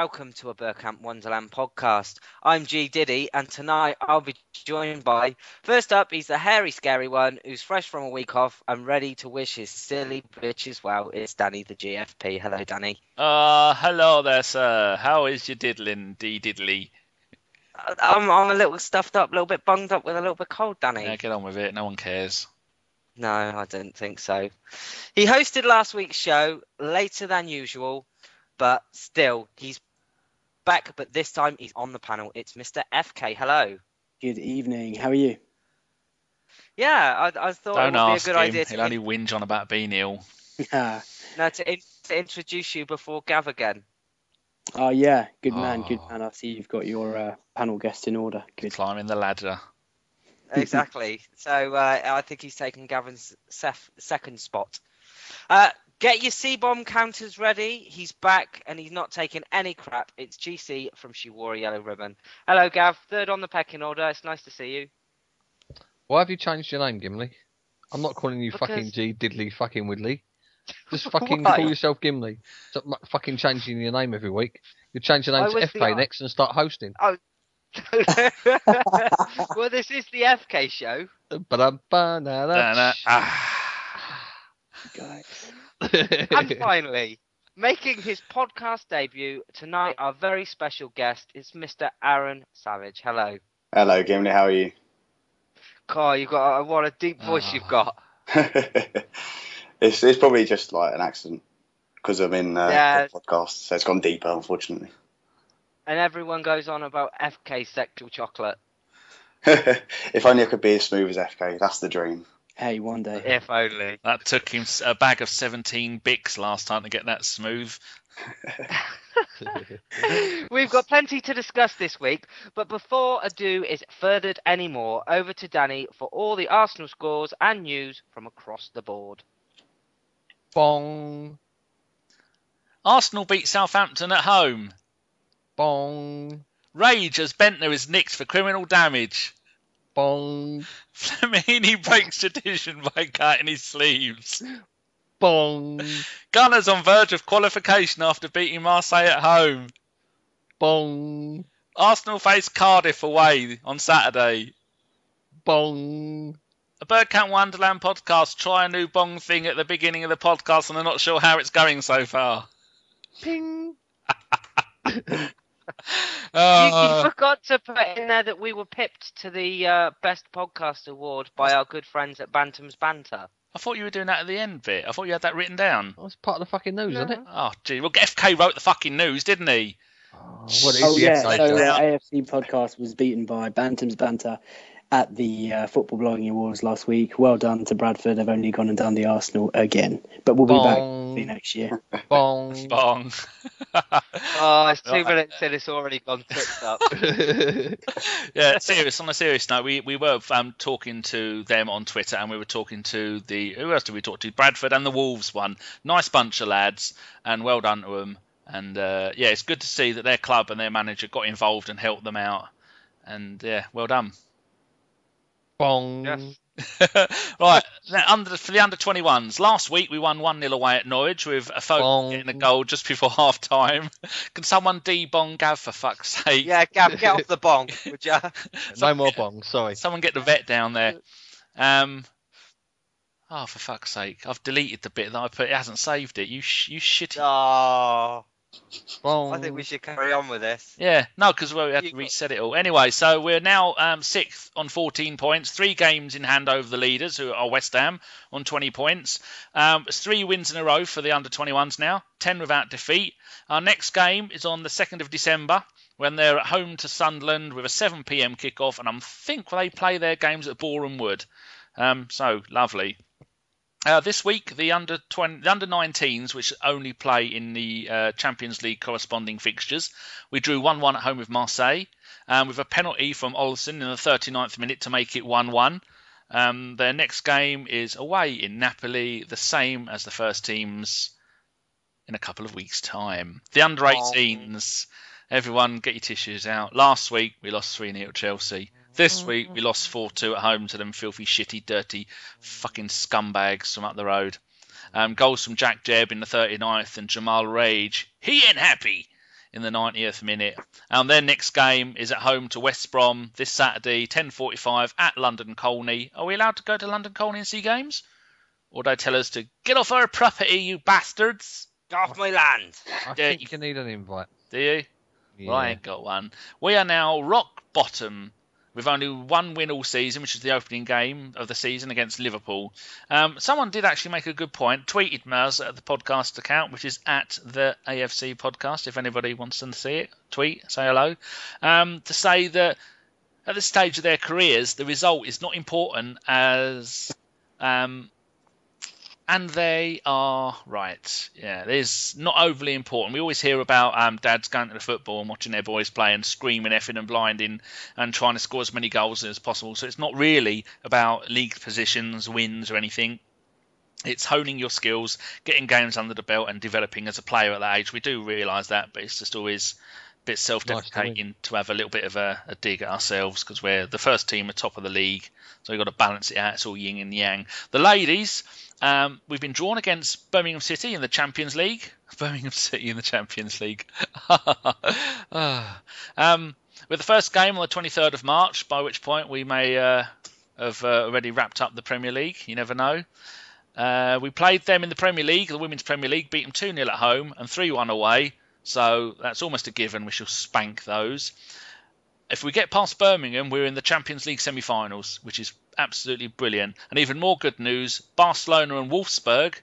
welcome to a Bergkamp Wonderland podcast. I'm Diddy, and tonight I'll be joined by, first up, he's the hairy, scary one who's fresh from a week off and ready to wish his silly bitches well. It's Danny the GFP. Hello, Danny. Hello there, sir. How is your diddling, diddly? I'm a little stuffed up, a little bit bunged up with a little bit cold, Danny. Yeah, get on with it. No one cares. No, I don't think so. He hosted last week's show later than usual, but still, he's back, but this time he's on the panel. It's Mr. FK. Hello. Good evening. How are you? Yeah, I thought Don't it would be a ask good him. idea He'll only whinge on about being ill. to introduce you before Gav again. Oh, yeah. Good man. I see you've got your panel guest in order. Good. Climbing the ladder. Exactly. So I think he's taken Gavin's second spot. Get your C-bomb counters ready. He's back and he's not taking any crap. It's GC from She Wore a Yellow Ribbon. Hello, Gav. Third on the pecking order. It's nice to see you. Why have you changed your name, Gimli? I'm not calling you Because- fucking G Diddley fucking Widley. Just fucking call yourself Gimli. Stop fucking changing your name every week. You change your name to FK next and start hosting. Oh. Well, this is the FK show. Guys. And finally, making his podcast debut tonight, our very special guest is Mr. Aaron Savage. Hello. Hello, Gimli. How are you? God, you've got what a deep voice you've got. It's probably just like an accident because I'm in the podcast, so it's gone deeper, unfortunately. And everyone goes on about FK sexual chocolate. If only I could be as smooth as FK. That's the dream. Hey, one day. If only. That took him a bag of 17 Bics last time to get that smooth. We've got plenty to discuss this week, but before ado is furthered anymore, over to Danny for all the Arsenal scores and news from across the board. Bong. Arsenal beat Southampton at home. Bong. Rage as Bendtner is nicked for criminal damage. Bong. Flamini breaks tradition by cutting his sleeves. Bong. Gunners on verge of qualification after beating Marseille at home. Bong. Arsenal face Cardiff away on Saturday. Bong. A Bergkamp Wonderland podcast. Try a new bong thing at the beginning of the podcast and I'm not sure how it's going so far. Ping. You forgot to put in there that we were pipped to the Best Podcast Award by our good friends at Bantam's Banter. I thought you were doing that at the end bit. I thought you had that written down. That's part of the fucking news, isn't it? Oh, gee. Well, FK wrote the fucking news, didn't he? Yeah. So AFC podcast was beaten by Bantam's Banter at the Football Blogging Awards last week. Well done to Bradford. They've only gone and done the Arsenal again. But we'll be back for next year. Bong. Bong. Oh, it's 2 minutes in, it's already gone tipped up. Yeah, on a serious note, we were talking to them on Twitter and we were talking to who else did we talk to? Bradford and the Wolves one. Nice bunch of lads and well done to them. And it's good to see that their club and their manager got involved and helped them out. And yeah, well done. Bong. Yes. Right, now, for the under-21s, last week we won 1-0 away at Norwich with a folk getting a goal just before half-time. Can someone debong Gav for fuck's sake? Yeah, Gav, get off the bong, would you? No more bongs, sorry. Someone get the vet down there. For fuck's sake. I've deleted the bit that I put. It hasn't saved it. You shitty... Oh, Bong. I think we should carry on with this. Yeah, no, because we had to reset it all. Anyway, so we're now 6th on 14 points, 3 games in hand over the leaders, who are West Ham, on 20 points. It's 3 wins in a row for the under-21s now, 10 without defeat. Our next game is on the 2nd of December, when they're at home to Sunderland with a 7 p.m. kickoff, and I think they play their games at Boreham Wood. So, lovely. This week, the under-19s, which only play in the Champions League corresponding fixtures, we drew 1-1 at home with Marseille, with a penalty from Olsen in the 39th minute to make it 1-1. Their next game is away in Napoli, the same as the first teams in a couple of weeks' time. The under-18s, everyone get your tissues out. Last week, we lost 3-0 to Chelsea. This week, we lost 4-2 at home to them filthy, shitty, dirty, fucking scumbags from up the road. Goals from Jack Jebb in the 39th and Jamal Rage, he ain't happy, in the 90th minute. And their next game is at home to West Brom this Saturday, 10:45 at London Colney. Are we allowed to go to London Colney and see games? Or do they tell us to get off our property, you bastards? Get off my land. I think you need an invite. Do you? Yeah. Well, I ain't got one. We are now rock bottom with only one win all season, which is the opening game of the season against Liverpool. Someone did actually make a good point, tweeted us at the podcast account, which is at the AFC podcast. If anybody wants to see it, tweet, say hello. To say that at this stage of their careers, the result is not important as... and they are right. Yeah, it's not overly important. We always hear about dads going to the football and watching their boys play and screaming, effing and blinding and trying to score as many goals as possible. So it's not really about league positions, wins or anything. It's honing your skills, getting games under the belt and developing as a player at that age. We do realise that, but it's just always a bit self-deprecating to have a little bit of a dig at ourselves because we're the first team at top of the league. So we've got to balance it out. It's all yin and yang. The ladies... we've been drawn against Birmingham City in the Champions League. Birmingham City in the Champions League. With the first game on the 23rd of March, by which point we may have already wrapped up the Premier League. You never know. We played them in the Premier League, the Women's Premier League, beat them 2-0 at home and 3-1 away. So that's almost a given. We shall spank those. If we get past Birmingham, we're in the Champions League semi-finals, which is absolutely brilliant. And even more good news, Barcelona and Wolfsburg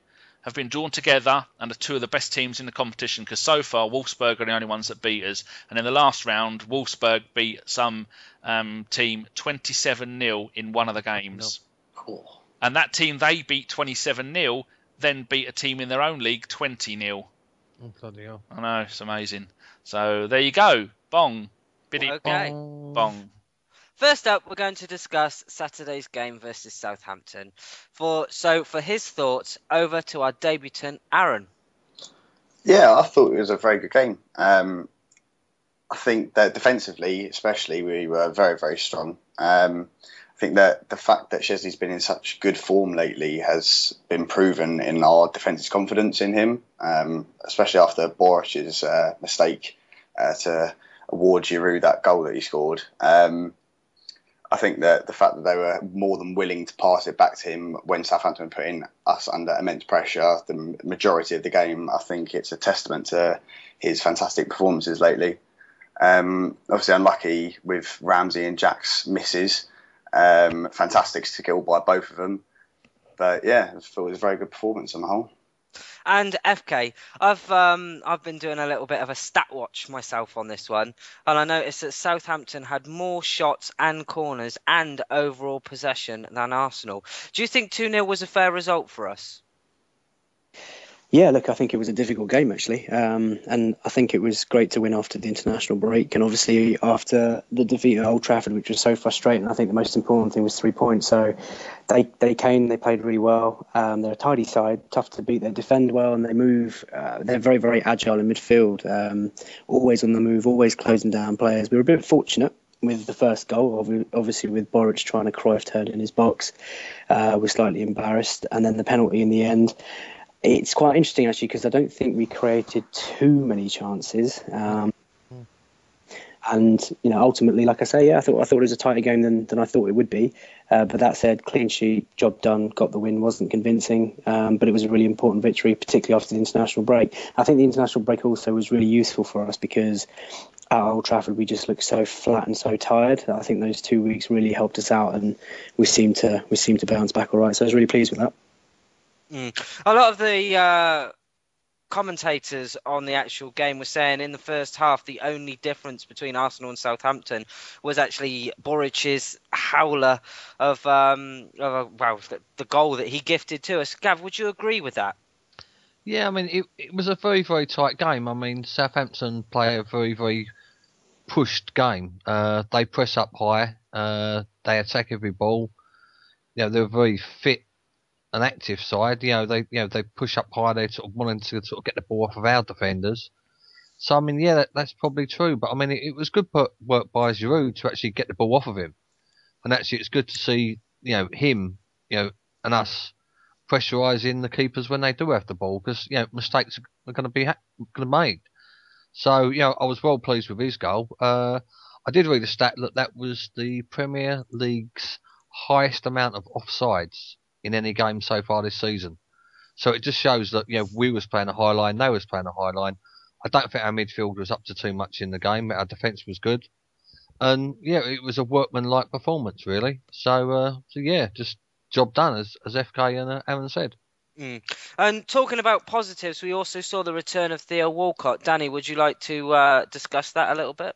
have been drawn together and are two of the best teams in the competition because so far Wolfsburg are the only ones that beat us. And in the last round, Wolfsburg beat some team 27-0 in one of the games. Cool. And that team they beat 27-0 then beat a team in their own league 20-0. Oh, bloody hell. I know, it's amazing. So there you go. Bong. Biddy, Okay. bong. First up, we're going to discuss Saturday's game versus Southampton. For his thoughts, over to our debutant, Aaron. Yeah, I thought it was a very good game. I think that defensively, especially, we were very, very strong. I think that the fact that Szczesny's been in such good form lately has been proven in our defence's confidence in him, especially after Boric's mistake to award Giroud that goal that he scored. I think that the fact that they were more than willing to pass it back to him when Southampton were putting us under immense pressure the majority of the game, I think it's a testament to his fantastic performances lately. Obviously unlucky with Ramsey and Jack's misses. Fantastic to kill by both of them. But yeah, I thought it was a very good performance on the whole. And FK, I've been doing a little bit of a stat watch myself on this one, and I noticed that Southampton had more shots and corners and overall possession than Arsenal. Do you think 2-0 was a fair result for us? Yeah, look, I think it was a difficult game, actually. And I think it was great to win after the international break. And obviously, after the defeat at Old Trafford, which was so frustrating, I think the most important thing was 3 points. So they came, they played really well. They're a tidy side, tough to beat. They defend well and they move. They're very, very agile in midfield, always on the move, always closing down players. We were a bit fortunate with the first goal, obviously with Boric trying to Cruyff turn in his box. We're slightly embarrassed. And then the penalty in the end. It's quite interesting, actually, because I don't think we created too many chances. And, ultimately, like I say, I thought it was a tighter game than I thought it would be. But that said, clean sheet, job done, got the win, wasn't convincing. But it was a really important victory, particularly after the international break. I think the international break also was really useful for us because at Old Trafford, we just looked so flat and so tired. I think those 2 weeks really helped us out and we seemed to bounce back all right. So I was really pleased with that. A lot of the commentators on the actual game were saying in the first half the only difference between Arsenal and Southampton was actually Boric's howler of the goal that he gifted to us. Gav, would you agree with that? Yeah, I mean, it was a very, very tight game. I mean, Southampton play a very, very pushed game. They press up high. They attack every ball. They're very fit. An active side, they push up high. They sort of wanting to sort of get the ball off of our defenders. So I mean, yeah, that's probably true. But I mean, it was good work by Giroud to actually get the ball off of him. And actually, it's good to see him, and us pressurising the keepers when they do have the ball because mistakes are going to be made. So, I was well pleased with his goal. I did read a stat that was the Premier League's highest amount of offsides in any game so far this season. So it just shows that, we was playing a high line, they was playing a high line. I don't think our midfield was up to too much in the game. Our defence was good. And, it was a workman-like performance, really. So just job done, as FK and Aaron said. And talking about positives, we also saw the return of Theo Walcott. Danny, would you like to discuss that a little bit?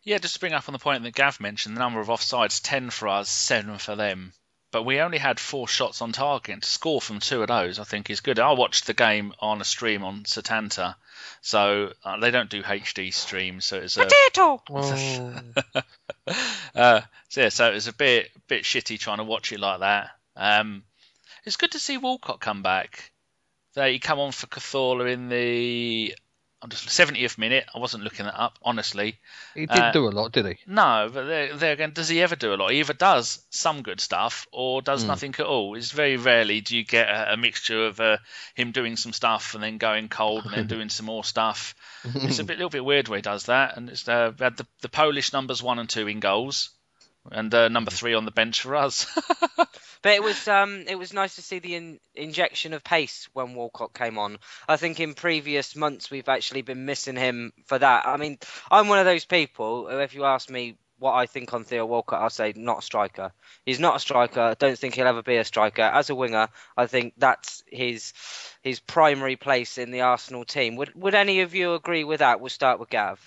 Yeah, just to bring up on the point that Gav mentioned, the number of offsides, 10 for us, 7 for them. But we only had 4 shots on target. To score from 2 of those, I think, is good. I watched the game on a stream on Southampton, so they don't do HD streams, so it's potato. So it was a bit shitty trying to watch it like that. It's good to see Walcott come back. He come on for Cazorla in the 70th minute. I wasn't looking that up, honestly. He didn't do a lot, did he? No, but there again, does he ever do a lot? He either does some good stuff or does nothing at all. It's very rarely do you get a mixture of him doing some stuff and then going cold and then doing some more stuff. It's a little bit weird where he does that. And it's we had the Polish numbers 1 and 2 in goals, and number 3 on the bench for us. But it was nice to see the injection of pace when Walcott came on. I think in previous months we've actually been missing him for that. I mean, I'm one of those people who, if you ask me what I think on Theo Walcott, I'll say not a striker. He's not a striker. I don't think he'll ever be a striker. As a winger, I think that's his primary place in the Arsenal team. Would any of you agree with that? We'll start with Gav.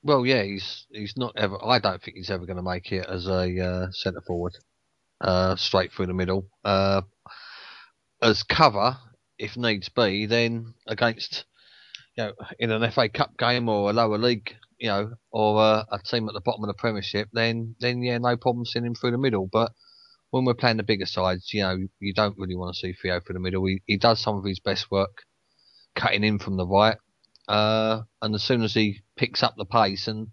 Well, yeah, he's not ever. I don't think he's ever going to make it as a centre forward. Straight through the middle. As cover, if needs be, then against, in an FA Cup game or a lower league, or a team at the bottom of the Premiership, then no problem seeing him through the middle. But when we're playing the bigger sides, you don't really want to see Theo through the middle. He does some of his best work cutting in from the right, and as soon as he picks up the pace and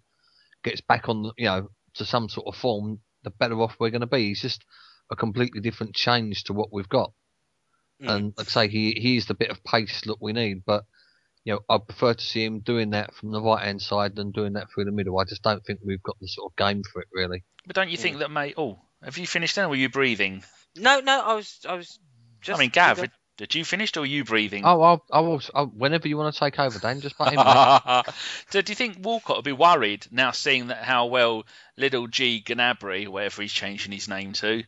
gets back on, to some sort of form, the better off we're going to be. He's just a completely different change to what we've got. And like I say, he's the bit of pace that we need. But, I prefer to see him doing that from the right-hand side than doing that through the middle. I just don't think we've got the sort of game for it, really. But don't you think that have you finished then, or were you breathing? No, I was just... I mean, Gav, did you finish or were you breathing? Oh, whenever you want to take over, Dan, just butt in. So do you think Walcott will be worried now seeing that how well Little G Gnabry, whatever he's changing his name to,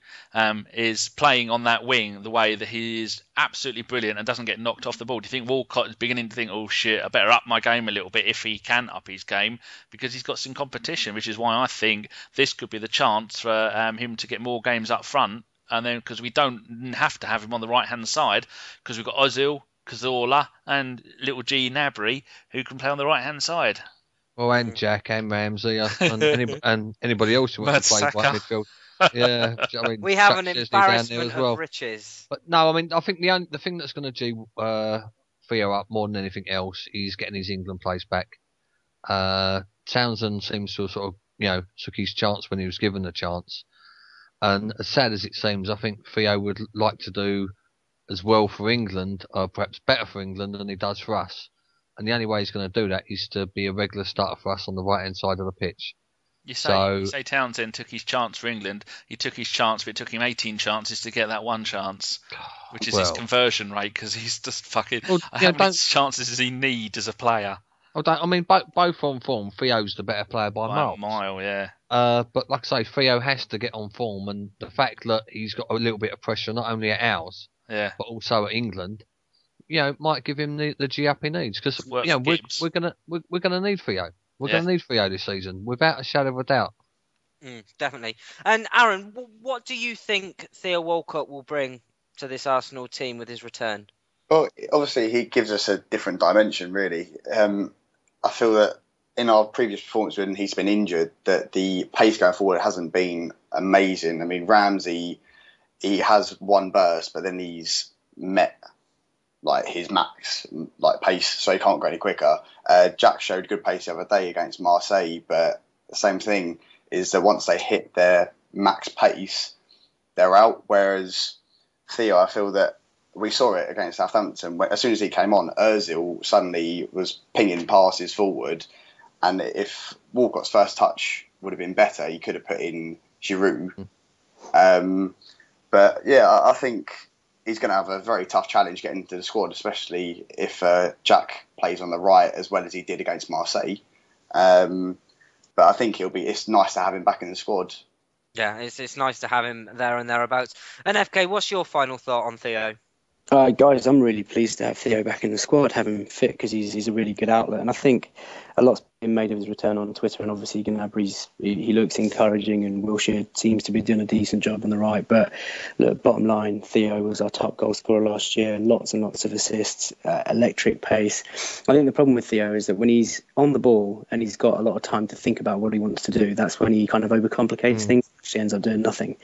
is playing on that wing the way that he is absolutely brilliant and doesn't get knocked off the ball? Do you think Walcott is beginning to think, oh shit, I better up my game a little bit if he can up his game, because he's got some competition, which is why I think this could be the chance for him to get more games up front. And then, because we don't have to have him on the right-hand side, because we've got Ozil, Cazorla, and Little G Gnabry, who can play on the right-hand side. Well, and Jack and Ramsey and anybody else who wants to play right midfield. Yeah, I mean, we have an embarrassment of riches. But no, I mean, I think the thing that's going to G Theo up more than anything else is getting his England place back. Townsend seems to have sort of, took his chance when he was given the chance. And as sad as it seems, I think Theo would like to do as well for England, or perhaps better for England than he does for us. And the only way he's going to do that is to be a regular starter for us on the right-hand side of the pitch. You say Townsend took his chance for England. He took his chance, but it took him 18 chances to get that one chance, which is his conversion rate, because he's just fucking... how many chances does he need as a player? I mean, both on form, Theo's the better player by a mile, yeah. But like I say, Theo has to get on form, and the fact that he's got a little bit of pressure, not only at ours, but also at England, might give him the G up he needs. Because we're gonna need Theo. We're gonna need Theo this season, without a shadow of a doubt. Definitely. And Aaron, what do you think Theo Walcott will bring to this Arsenal team with his return? Well, obviously he gives us a different dimension, really. I feel that in our previous performance when he's been injured, that the pace going forward hasn't been amazing. I mean, Ramsey, he has one burst, but then he's met like his max pace, so he can't go any quicker. Jack showed good pace the other day against Marseilles, but the same thing is that once they hit their max pace, they're out. Whereas Theo, I feel that we saw it against Southampton. As soon as he came on, Ozil suddenly was pinging passes forward, and if Walcott's first touch would have been better, he could have put in Giroud. But yeah, I think he's going to have a very tough challenge getting into the squad, especially if Jack plays on the right as well as he did against Marseille. But I think it's nice to have him back in the squad. Yeah, it's nice to have him there and thereabouts. And FK, what's your final thought on Theo? Guys, I'm really pleased to have Theo back in the squad, have him fit, because he's a really good outlet. And I think a lot's been made of his return on Twitter, and obviously Gnabry's, he looks encouraging, and Wilshere seems to be doing a decent job on the right. But look, bottom line, Theo was our top goal scorer last year, lots and lots of assists, electric pace. I think the problem with Theo is that when he's on the ball and he's got a lot of time to think about what he wants to do, that's when he kind of overcomplicates things. Actually ends up doing nothing.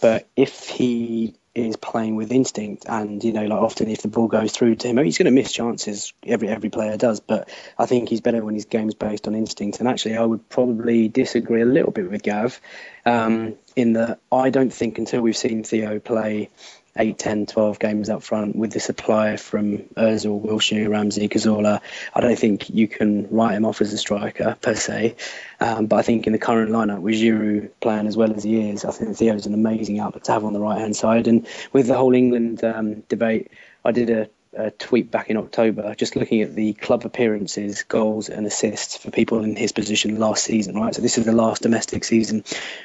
But if he is playing with instinct, and often if the ball goes through to him, he's going to miss chances. Every player does, but I think he's better when his game's based on instinct. And actually, I would probably disagree a little bit with Gav, in that I don't think until we've seen Theo play 8, 10, 12 games up front with the supply from Ozil, Wilshere, Ramsey, Cazorla, I don't think you can write him off as a striker per se. But I think in the current lineup, with Giroud playing as well as he is, I think Theo's an amazing outlet to have on the right-hand side. And with the whole England debate, I did a tweet back in October, just looking at the club appearances, goals and assists for people in his position last season, right? So this is the last domestic season.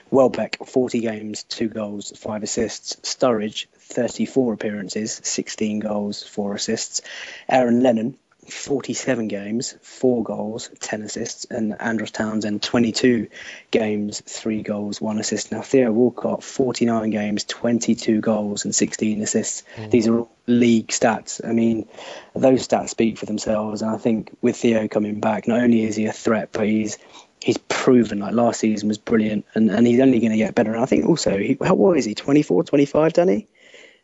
Welbeck, 40 games, 2 goals, 5 assists. Sturridge, 34 appearances, 16 goals, 4 assists. Aaron Lennon, 47 games, 4 goals, 10 assists, and Andros Townsend, 22 games, 3 goals, 1 assist. Now, Theo Walcott, 49 games, 22 goals, and 16 assists. These are all league stats. I mean, those stats speak for themselves, and I think with Theo coming back, not only is he a threat, but he's proven, like last season was brilliant, and he's only going to get better. And I think also, how old is he, 24, 25, Danny?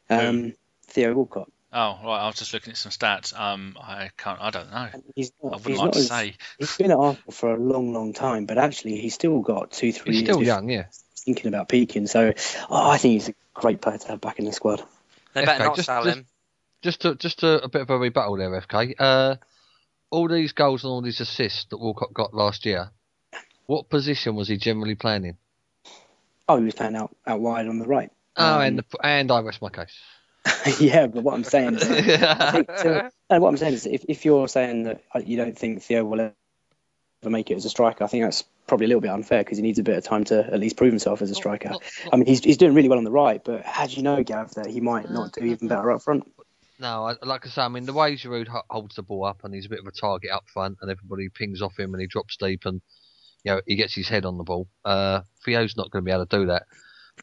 Theo Walcott. Oh, right. I was just looking at some stats. I don't know. He's not, I wouldn't like to say. He's been at Arsenal for a long, long time, but actually he's still got 2-3 years. He's still young, yeah. Thinking about peaking. So I think he's a great player to have back in the squad. They better not sell him. Just a bit of a rebuttal there, FK. All these goals and all these assists that Walcott got last year, what position was he generally playing in? Oh, he was playing out wide on the right. And I rest my case. Yeah, but what I'm saying is, if you're saying that you don't think Theo will ever make it as a striker, I think that's probably a little bit unfair, because he needs a bit of time to at least prove himself as a striker. I mean, he's doing really well on the right, but how do you know, Gav, that he might not do even better up front? No, like I say, I mean, the way Giroud holds the ball up and he's a bit of a target up front, and everybody pings off him and he drops deep and he gets his head on the ball. Theo's not going to be able to do that.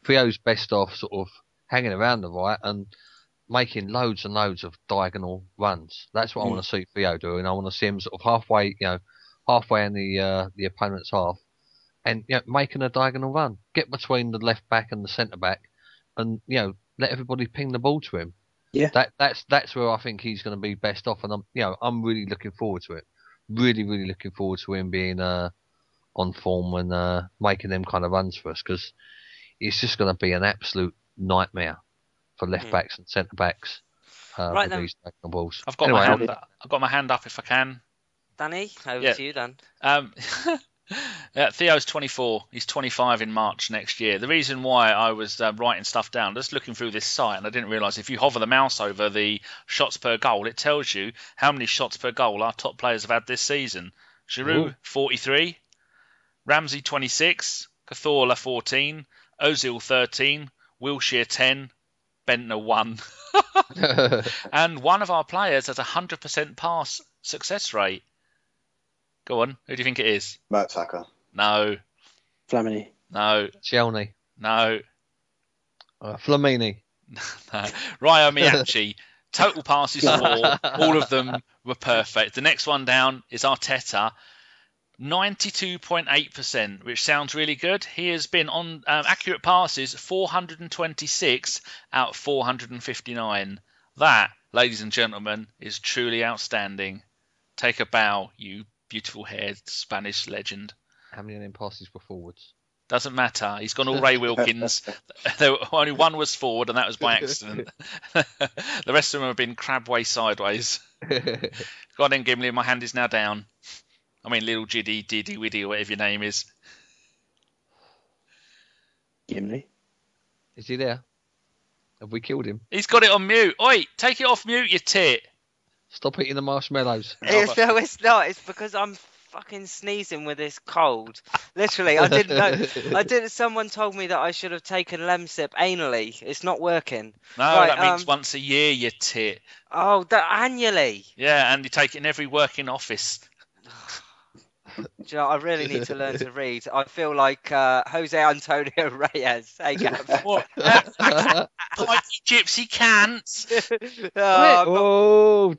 Theo's best off sort of hanging around the right and making loads and loads of diagonal runs. That's what I want to see Theo doing. I want to see him sort of halfway in the opponent's half, and making a diagonal run, get between the left back and the centre back, and let everybody ping the ball to him. Yeah, that's where I think he's going to be best off, and I'm really looking forward to it. Really, really looking forward to him being on form and making them kind of runs for us, because it's just going to be an absolute nightmare for left backs and centre backs right with then. these diagonal balls. I've got my hand up if I can. Danny, over to you then. Theo's 24. He's 25 in March next year. The reason why I was writing stuff down, just looking through this site, and I didn't realise if you hover the mouse over the shots per goal, it tells you how many shots per goal our top players have had this season. Giroud, 43. Ramsey, 26. Cazorla, 14. Ozil, 13. Wilshere, 10. Bendtner, 1. And one of our players has a 100% pass success rate. Go on, who do you think it is? Mertesacker. No. Flamini. No. Cielny. No. Flamini. No. Ryo Miyachi. Total passes 4. All of them were perfect. The next one down is Arteta. 92.8%, which sounds really good. He has been on accurate passes 426 out of 459. That, ladies and gentlemen, is truly outstanding. Take a bow, you beautiful haired Spanish legend. How many of them passes were forwards? Doesn't matter. He's gone all Ray Wilkins. Only one was forward, and that was by accident. The rest of them have been crabway sideways. Go on then, Gimli. My hand is now down. I mean, little Jiddy, Diddy, Widdy, or whatever your name is. Gimli? Is he there? Have we killed him? He's got it on mute. Oi, take it off mute, you tit. Stop eating the marshmallows. No, it's not. It's because I'm fucking sneezing with this cold. Literally, I didn't know. Someone told me that I should have taken Lemsip anally. It's not working. No, right, that means once a year, you tit. Oh, that annually. Yeah, and you take it in every working office. Do you know, I really need to learn to read. I feel like Jose Antonio Reyes. Hey, Gav. What? Gypsy can't.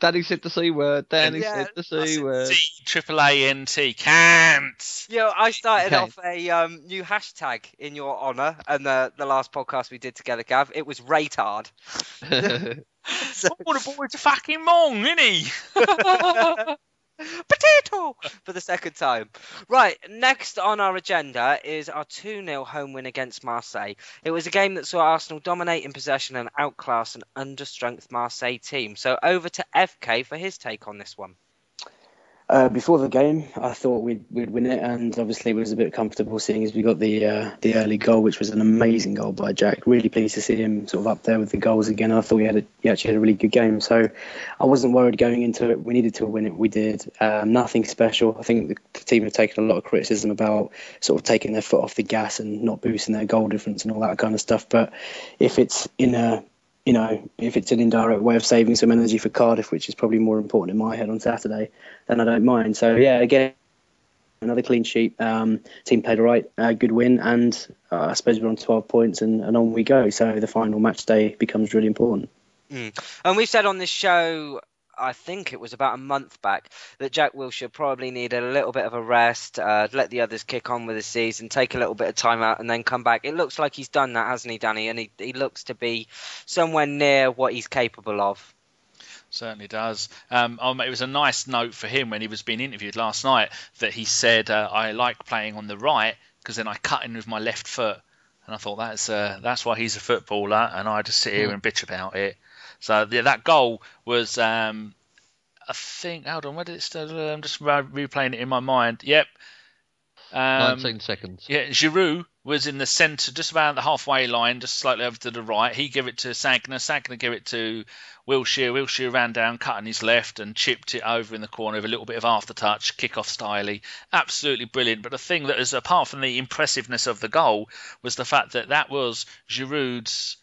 Danny said the C word. Danny said the C word. C-triple-A-N-T. Can't. Yeah, I started off a new hashtag in your honour, and the last podcast we did together, Gav. It was Raytard. What a boy's a fucking mong, isn't he? Potato for the second time. Right, next on our agenda is our 2-0 home win against Marseille. It was a game that saw Arsenal dominate in possession and outclass an understrength Marseille team. So over to FK for his take on this one. Before the game, I thought we'd win it, and obviously it was a bit comfortable seeing as we got the early goal, which was an amazing goal by Jack. Really pleased to see him sort of up there with the goals again. I thought he actually had a really good game, so I wasn't worried going into it. We needed to win it. We did. Nothing special. I think the team have taken a lot of criticism about sort of taking their foot off the gas and not boosting their goal difference and all that kind of stuff. But if it's if it's an indirect way of saving some energy for Cardiff, which is probably more important in my head on Saturday, then I don't mind. So, yeah, again, another clean sheet. Team played all right, good win, and I suppose we're on 12 points and on we go. So the final match day becomes really important. And we've said on this show, I think it was about a month back, that Jack Wilshere probably needed a little bit of a rest, let the others kick on with the season, take a little bit of time out and then come back. It looks like he's done that, hasn't he, Danny? And he looks to be somewhere near what he's capable of. Certainly does. It was a nice note for him when he was being interviewed last night that he said, I like playing on the right because then I cut in with my left foot. And I thought that's why he's a footballer, and I just sit here and bitch about it. So that goal was, I think, hold on, where did it start? I'm just replaying it in my mind. Yep. 19 seconds. Yeah, Giroud was in the centre, just about the halfway line, just slightly over to the right. He gave it to Sagna. Sagna gave it to Wilshere. Wilshere ran down, cut on his left and chipped it over in the corner with a little bit of aftertouch, kick-off styley. Absolutely brilliant. But the thing that was, apart from the impressiveness of the goal, was the fact that was Giroud's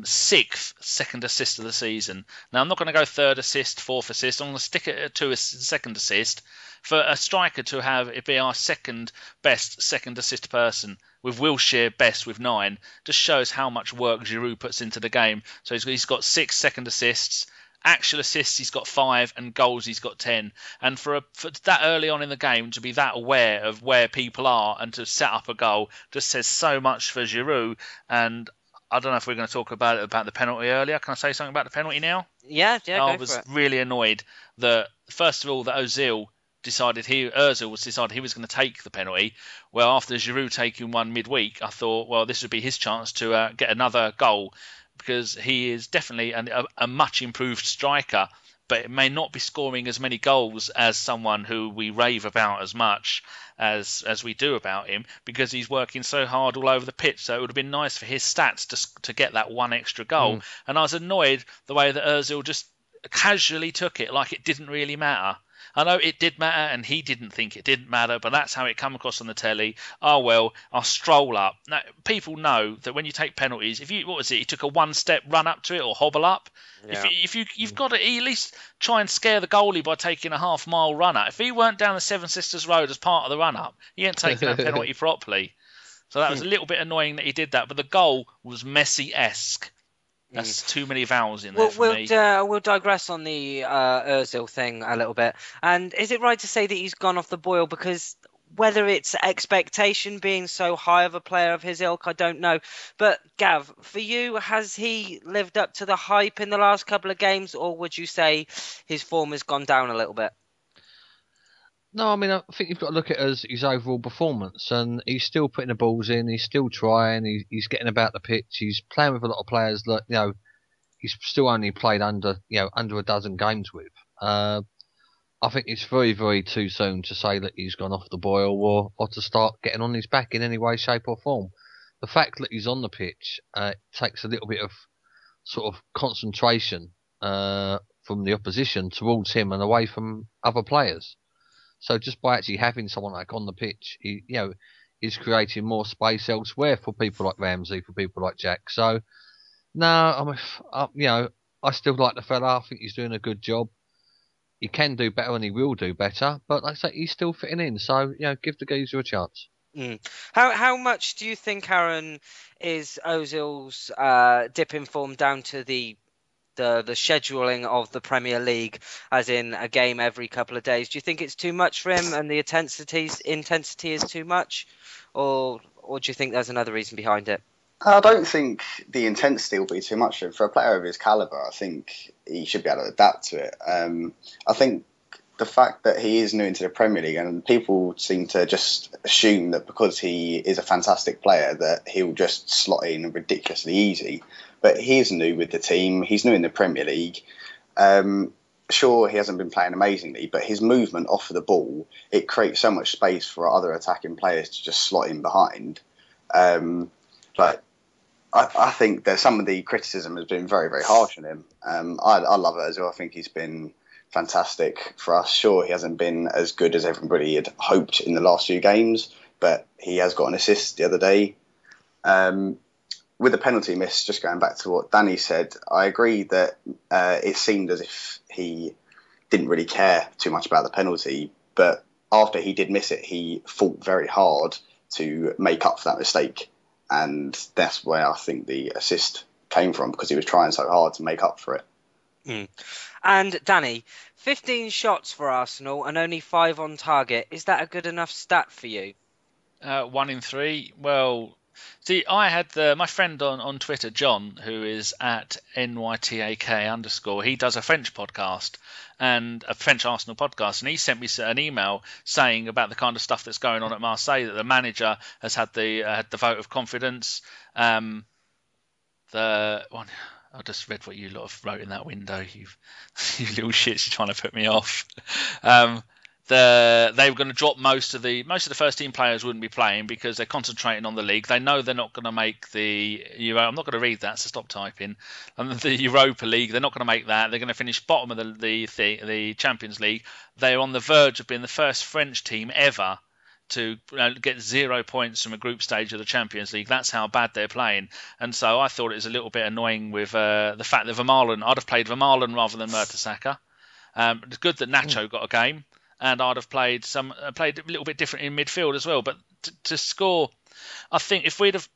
sixth second assist of the season. Now, I'm not going to go third assist, fourth assist. I'm going to stick it to a second assist. For a striker to have it be our second best second assist person, with Wilshere best with 9, just shows how much work Giroud puts into the game. So he's got 6 second assists. Actual assists he's got 5, and goals he's got 10. And for that early on in the game to be that aware of where people are and to set up a goal just says so much for Giroud. And I don't know if we're going to talk about the penalty earlier. Can I say something about the penalty now? Yeah. I was really annoyed that first of all that Ozil decided he was going to take the penalty. Well, after Giroud taking one midweek, I thought, well, this would be his chance to get another goal, because he is definitely a much improved striker, but it may not be scoring as many goals as someone who we rave about as much as we do about him, because he's working so hard all over the pitch. So it would have been nice for his stats to get that one extra goal. And I was annoyed the way that Ozil just casually took it like it didn't really matter. I know it did matter, and he didn't think it didn't matter, but that's how it come across on the telly. Oh, well, I'll stroll up. Now, people know that when you take penalties, he took a one-step run up to it or hobble up. Yeah. If you've got to at least try and scare the goalie by taking a half-mile run-up. If he weren't down the Seven Sisters Road as part of the run-up, he ain't taking a penalty properly. So that was a little bit annoying that he did that, but the goal was Messi-esque. That's too many vowels in there for me. We'll digress on the Ozil thing a little bit. And is it right to say that he's gone off the boil? Because whether it's expectation being so high of a player of his ilk, I don't know. But Gav, for you, has he lived up to the hype in the last couple of games, or would you say his form has gone down a little bit? No, I mean, I think you've got to look at his overall performance, and he's still putting the balls in, he's still trying, he's getting about the pitch, he's playing with a lot of players that, he's still only played under a dozen games with. I think it's very, very too soon to say that he's gone off the boil or to start getting on his back in any way, shape or form. The fact that he's on the pitch takes a little bit of sort of concentration from the opposition towards him and away from other players. So just by actually having someone like on the pitch, he's creating more space elsewhere for people like Ramsey, for people like Jack. So no, I still like the fella. I think he's doing a good job. He can do better and he will do better. But like I say, he's still fitting in. So give the geezer a chance. Mm. How much do you think, Aaron, is Ozil's dip in form down to the scheduling of the Premier League, as in a game every couple of days? Do you think it's too much for him and the intensity is too much, or do you think there's another reason behind it? I don't think the intensity will be too much for a player of his calibre. I think he should be able to adapt to it. I think the fact that he is new into the Premier League, and people seem to just assume that because he is a fantastic player that he'll just slot in ridiculously easy. But he is new with the team. He's new in the Premier League. Sure, he hasn't been playing amazingly, but his movement off of the ball, it creates so much space for other attacking players to just slot in behind. But I think that some of the criticism has been very, very harsh on him. I love it as well. I think he's been fantastic for us. Sure, he hasn't been as good as everybody had hoped in the last few games, but he has got an assist the other day. With the penalty miss, just going back to what Danny said, I agree that it seemed as if he didn't really care too much about the penalty, but after he did miss it, he fought very hard to make up for that mistake, and that's where I think the assist came from, because he was trying so hard to make up for it. And Danny, 15 shots for Arsenal and only 5 on target. Is that a good enough stat for you? 1 in 3. Well, see, I had my friend on Twitter, John, who is at NYTAK_. He does a French podcast and a French Arsenal podcast, and he sent me an email saying about the kind of stuff that's going on at Marseille, that the manager has had the vote of confidence. I just read what you lot have wrote in that window. You little shits, you're trying to put me off. They were going to drop most of the first team players wouldn't be playing because they're concentrating on the league. They know they're not going to make the Euro. I'm not going to read that, so stop typing. The Europa League, they're not going to make that. They're going to finish bottom of the Champions League. They're on the verge of being the first French team ever to get 0 points from a group stage of the Champions League. That's how bad they're playing. And so I thought it was a little bit annoying with the fact that I'd have played Vermaelen rather than Mertesacker. It's good that Nacho got a game, and I'd have played a little bit different in midfield as well. But to score, I think if we'd have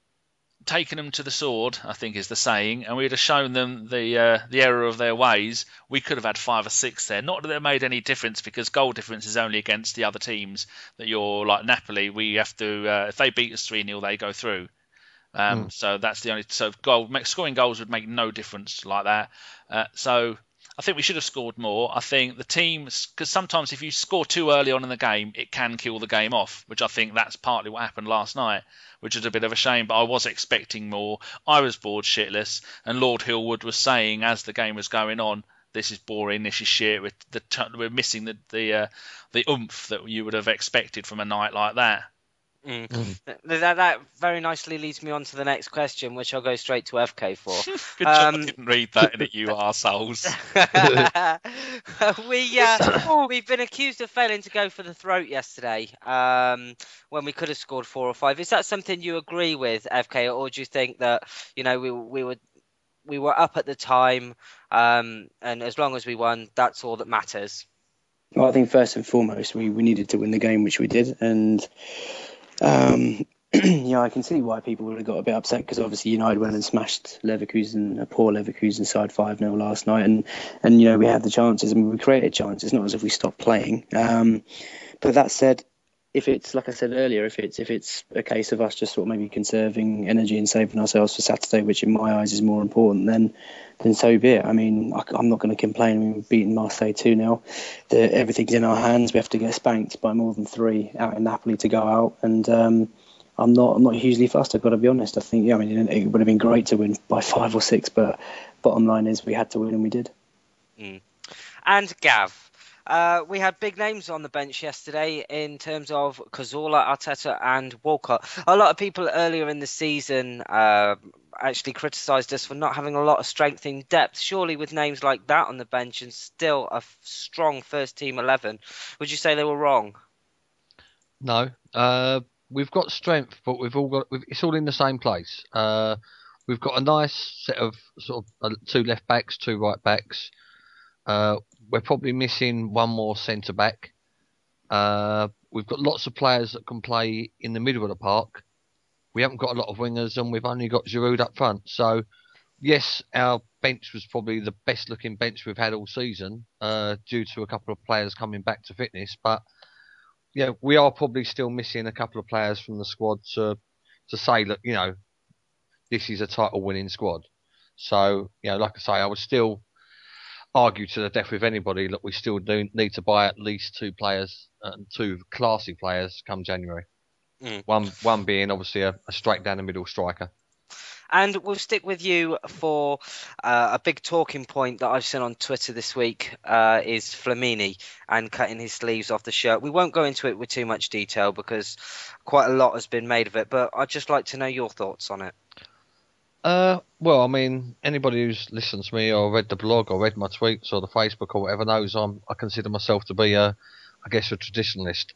taken them to the sword, I think is the saying, and we'd have shown them the error of their ways, we could have had 5 or 6 there. Not that it made any difference, because goal difference is only against the other teams. That you're like Napoli, we have to if they beat us 3-0, they go through. So that's the only. So scoring goals would make no difference like that. So I think we should have scored more. I think the team, because sometimes if you score too early on in the game, it can kill the game off, which I think that's partly what happened last night, which is a bit of a shame, but I was expecting more. I was bored shitless, and Lord Hillwood was saying as the game was going on, this is boring, this is shit, we're missing the oomph that you would have expected from a night like that. That very nicely leads me on to the next question, which I'll go straight to FK for. Good job I didn't read that in it, you arseholes. We've been accused of failing to go for the throat yesterday, when we could have scored 4 or 5. Is that something you agree with, FK, or do you think that we were up at the time, and as long as we won, that's all that matters? Well, I think first and foremost we needed to win the game, which we did, and I can see why people would have got a bit upset, because obviously United went and smashed Leverkusen, a poor Leverkusen side 5-0 last night, and we had the chances and we created chances. It's not as if we stopped playing. But that said, if it's like I said earlier, if it's a case of us just sort of maybe conserving energy and saving ourselves for Saturday, which in my eyes is more important, then so be it. I mean, I'm not going to complain. I mean, we've beaten Marseille 2-0. Everything's in our hands. We have to get spanked by more than 3 out in Napoli to go out, and I'm not hugely fussed. I've got to be honest. I think, I mean, it would have been great to win by 5 or 6, but bottom line is we had to win and we did. And Gav. We had big names on the bench yesterday in terms of Cazorla, Arteta and Walcott. A lot of people earlier in the season actually criticised us for not having a lot of strength in depth. Surely with names like that on the bench and still a strong first team 11, would you say they were wrong? No. We've got strength, but it's all in the same place. We've got a nice set of sort of 2 left backs, 2 right backs. We're probably missing 1 more centre back. We've got lots of players that can play in the middle of the park. We haven't got a lot of wingers, and we've only got Giroud up front. So, yes, our bench was probably the best looking bench we've had all season, due to a couple of players coming back to fitness. But yeah, we are probably still missing a couple of players from the squad to say, look, this is a title winning squad. So, like I say, I would still argue to the death with anybody that we still do need to buy at least 2 players, 2 classy players come January. One being obviously a straight down the middle striker. And we'll stick with you for a big talking point that I've seen on Twitter this week is Flamini and cutting his sleeves off the shirt. We won't go into it with too much detail because quite a lot has been made of it, but I'd just like to know your thoughts on it. Well, I mean, anybody who's listened to me or read the blog or read my tweets or the Facebook or whatever knows I consider myself to be a traditionalist.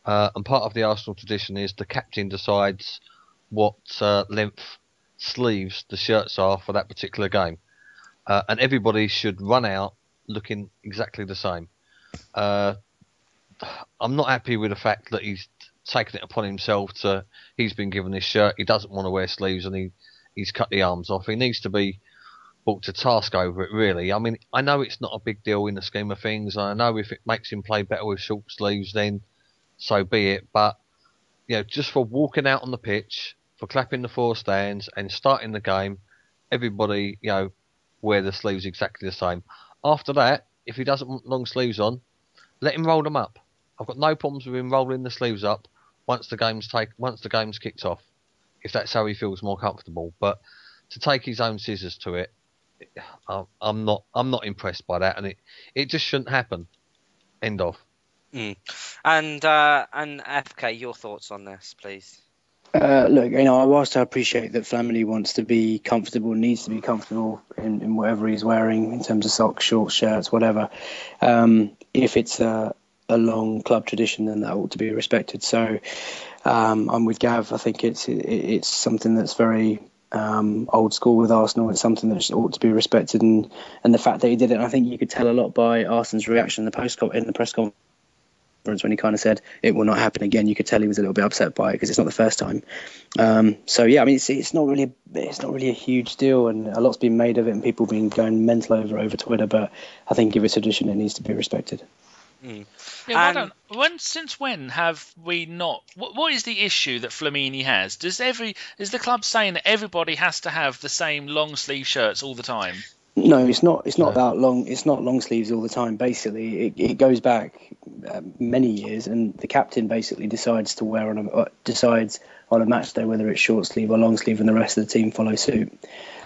And part of the Arsenal tradition is the captain decides what length sleeves the shirts are for that particular game. And everybody should run out looking exactly the same. I'm not happy with the fact that he's taken it upon himself he's been given this shirt, he doesn't want to wear sleeves and he's cut the arms off. He needs to be brought to task over it, really. I mean, I know it's not a big deal in the scheme of things. I know if it makes him play better with short sleeves, then so be it. But, just for walking out on the pitch, for clapping the 4 stands and starting the game, everybody, wear the sleeves exactly the same. After that, if he doesn't want long sleeves on, let him roll them up. I've got no problems with him rolling the sleeves up once the game's kicked off, if that's how he feels more comfortable. But to take his own scissors to it, I'm not impressed by that, and it just shouldn't happen. End of. And FK, your thoughts on this, please. Look, whilst I appreciate that Flamini wants to be comfortable, needs to be comfortable in whatever he's wearing in terms of socks, shorts, shirts, whatever. If it's a long club tradition, then that ought to be respected. So I'm with Gav. I think it's something that's very old school with Arsenal. It's something that ought to be respected, and the fact that he did it, I think you could tell a lot by Arsenal's reaction in the press conference when he kind of said it will not happen again. You could tell he was a little bit upset by it because it's not the first time. So yeah, I mean it's not really a huge deal, and a lot's been made of it, and people been going mental over Twitter. But I think if it's a tradition, it needs to be respected. Yeah, since when have we not? What is the issue that Flamini has? Is the club saying that everybody has to have the same long sleeve shirts all the time? No, it's not. It's not that long. It's not long sleeves all the time. Basically, it goes back many years, and the captain basically decides to wear on a match day whether it's short sleeve or long sleeve, and the rest of the team follow suit.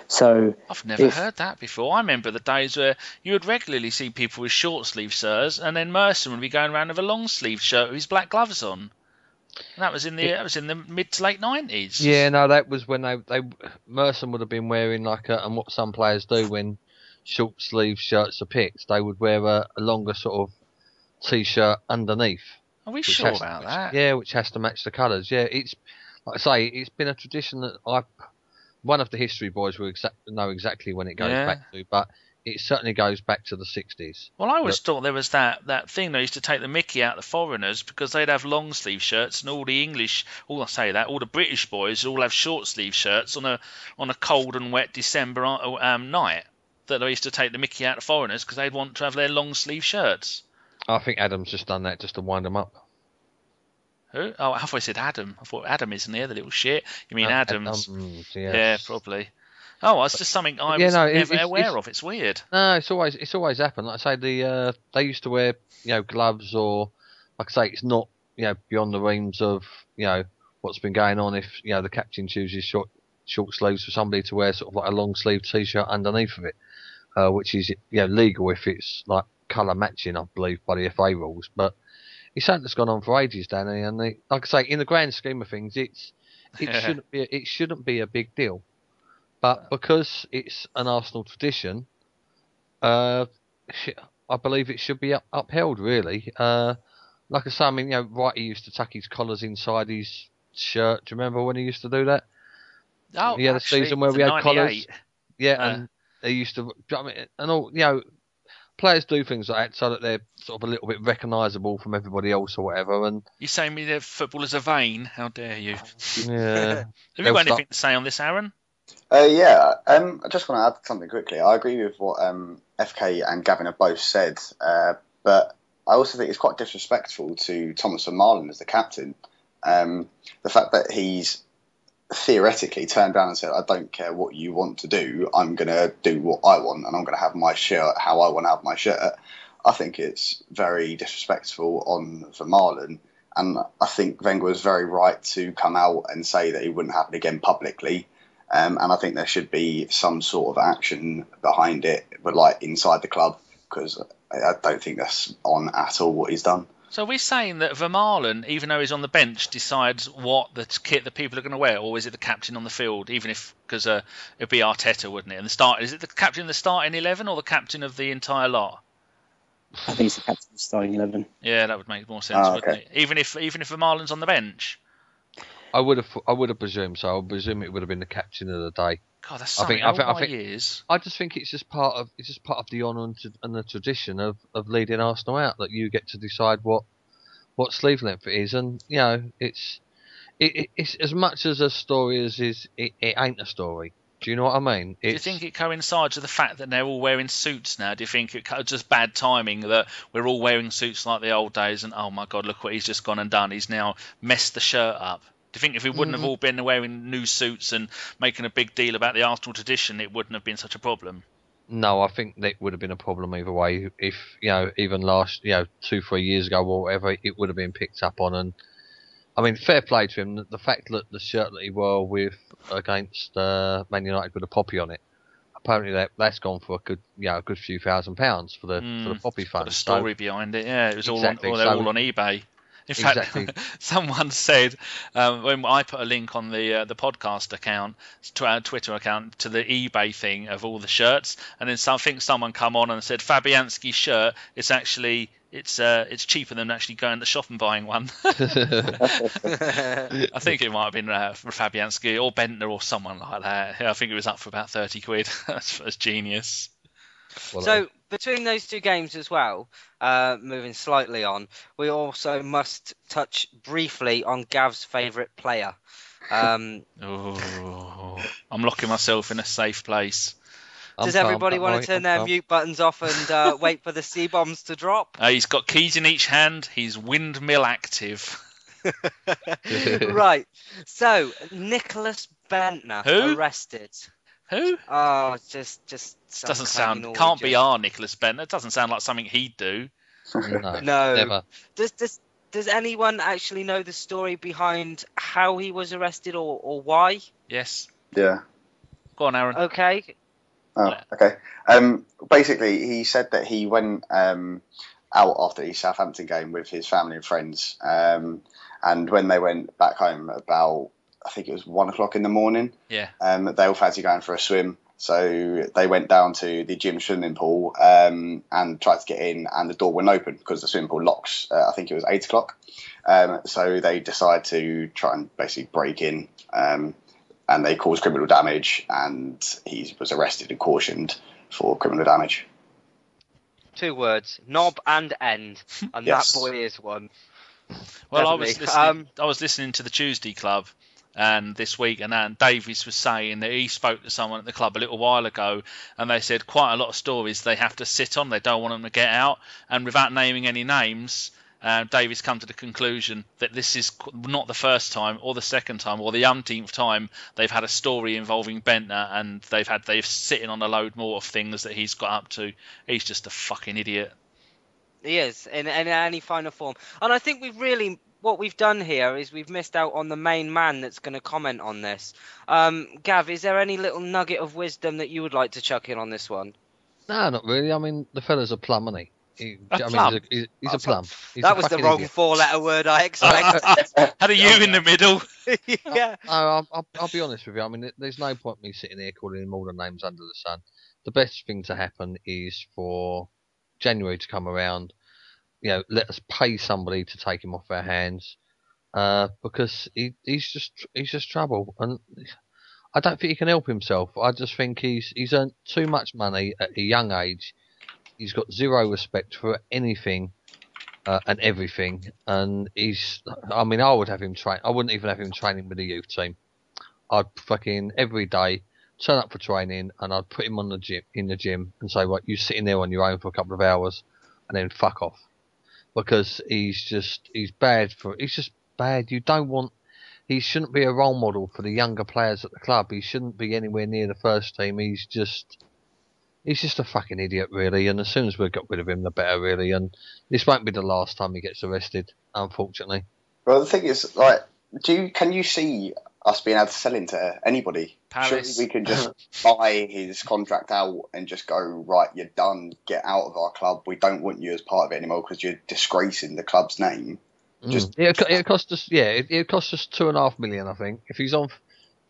So I've never heard that before. I remember the days where you would regularly see people with short sleeve shirts, and then Merson would be going around with a long sleeve shirt with his black gloves on. And that was in the mid to late 90s. Yeah, no, that was when they Merson would have been wearing and what some players do when short sleeve shirts are picked, they would wear a longer sort of t-shirt underneath. Are we sure about that? Yeah, which has to match the colours. Yeah, it's like I say, it's been a tradition that one of the history boys will know exactly when it goes back to, but it certainly goes back to the 60s. Well, I always thought there was that thing they used to take the mickey out of the foreigners because they'd have long sleeve shirts, and all the British boys all have short sleeve shirts on a cold and wet December night. That they used to take the mickey out of foreigners because they'd want to have their long sleeve shirts. I think Adam's just done that just to wind them up. Who? Oh, I thought I said Adam. I thought Adam isn't here, the little shit. You mean Adams? Yes. Yeah, probably. Oh, it's just something I was never aware of. It's weird. No, it's always happened. Like I say, they used to wear gloves, or like I say, it's not beyond the realms of what's been going on. If the captain chooses short sleeves for somebody to wear sort of like a long sleeve t-shirt underneath of it, which is legal if it's like colour matching, I believe, by the FA rules. But it's something that's gone on for ages, Danny. And like I say, in the grand scheme of things, it shouldn't be a big deal. But because it's an Arsenal tradition, I believe it should be upheld. Really, like I say, I mean, Wrighty used to tuck his collars inside his shirt. Do you remember when he used to do that? Oh, yeah, the season where we had 98. collars. Yeah, and they used to. I mean, and all players do things like that so that they're sort of a little bit recognisable from everybody else or whatever. And you saying me that footballers are vain? How dare you? Yeah. Have you got anything to say on this, Aaron? I just want to add something quickly. I agree with what FK and Gavin have both said, but I also think it's quite disrespectful to Thomas Vermaelen as the captain. The fact that he's theoretically turned around and said, I don't care what you want to do, I'm going to do what I want, and I'm going to have my shirt how I want to have my shirt. I think it's very disrespectful on Vermaelen, and I think Wenger was very right to come out and say that it wouldn't happen again publicly. And I think there should be some sort of action behind it, but like inside the club, because I don't think that's on at all what he's done. So are we saying that Vermaelen, even though he's on the bench, decides what the kit that people are going to wear, or is it the captain on the field? Even if, because it'd be Arteta, wouldn't it? And is it the captain of the starting 11 or the captain of the entire lot? I think it's the captain of the starting 11. Yeah, that would make more sense, wouldn't it? Even if Vermaelen's on the bench. I would have presumed so. I would presume it would have been the captain of the day. God, that's something I years. I just think it's just part of the honour and the tradition of leading Arsenal out, that you get to decide what sleeve length it is, and it's as much as a story as it ain't a story. Do you know what I mean? Do you think it coincides with the fact that they're all wearing suits now? Do you think it's just bad timing that we're all wearing suits like the old days, and oh my God, look what he's just gone and done. He's now messed the shirt up. Do you think if we wouldn't have all been wearing new suits and making a big deal about the Arsenal tradition, it wouldn't have been such a problem? No, I think that would have been a problem either way. If even last 2-3 years ago or whatever, it would have been picked up on. And I mean, fair play to him. The fact that the shirt that he wore against Man United with a poppy on it, apparently that's gone for a good few £1,000s for the poppy fund. Got a story behind it. Yeah, it was exactly. all on eBay. In fact, someone said when I put a link on the podcast account to our Twitter account to the eBay thing of all the shirts, and then someone come on and said Fabianski's shirt. It's actually it's cheaper than actually going to the shop and buying one. I think it might have been Fabianski or Bendtner or someone like that. I think it was up for about 30 quid. That's genius. So between those two games as well, moving slightly on, we also must touch briefly on Gav's favourite player. I'm locking myself in a safe place. Does everybody want to turn their mute buttons off and wait for the C-bombs to drop? He's got keys in each hand. He's windmill active. Right. So, Nicklas Bendtner arrested. Who? Oh, just doesn't sound. Can't be our Nicklas Bendtner. It doesn't sound like something he'd do. No, never. Does anyone actually know the story behind how he was arrested or why? Yes. Yeah. Go on, Aaron. Okay. Oh, okay. Basically, he said that he went out after the Southampton game with his family and friends, and when they went back home about, I think it was 1 o'clock in the morning. Yeah. They all fancy going for a swim, so they went down to the gym swimming pool and tried to get in, and the door wouldn't open because the swimming pool locks. I think it was 8 o'clock. So they decided to try and basically break in, and they caused criminal damage, and he was arrested and cautioned for criminal damage. 2 words: knob and end, and Yes. that boy is one. Well, I was listening to the Tuesday Club, and this week, and Davies was saying that he spoke to someone at the club a little while ago, and they said quite a lot of stories they have to sit on. They don't want them to get out, and without naming any names, Davies come to the conclusion that this is not the first time or the second time or the umpteenth time they've had a story involving Bendtner, and they're sitting on a load more of things that he's got up to. He's just a fucking idiot. He is in any final form, and I think what we've done here is we've missed out on the main man that's going to comment on this. Gav, is there any little nugget of wisdom that you would like to chuck in on this one? No, not really. I mean, the fella's a plum, isn't he? He's a plum. That was the wrong idiot. Four-letter word I expected. Had a U in the middle. Yeah. I'll be honest with you. I mean, there's no point me sitting here calling him all the names under the sun. The best thing to happen is for January to come around. Let us pay somebody to take him off our hands, because he's just trouble, and I don't think he can help himself. I just think he's earned too much money at a young age. He's got zero respect for anything and everything, and I would have him train. I wouldn't even have him training with the youth team. I'd fucking every day turn up for training, and I'd put him in the gym and say, right, you sit in there on your own for a couple of hours, and then fuck off. Because he's just bad. He shouldn't be a role model for the younger players at the club. He shouldn't be anywhere near the first team. He's just a fucking idiot, really. And as soon as we get rid of him, the better, really. And this won't be the last time he gets arrested, unfortunately. Well, the thing is, can you see us being able to sell him to anybody? Surely we can just buy his contract out and just go, right, you're done, get out of our club. We don't want you as part of it anymore because you're disgracing the club's name. It cost us $2.5 million, I think. If he's on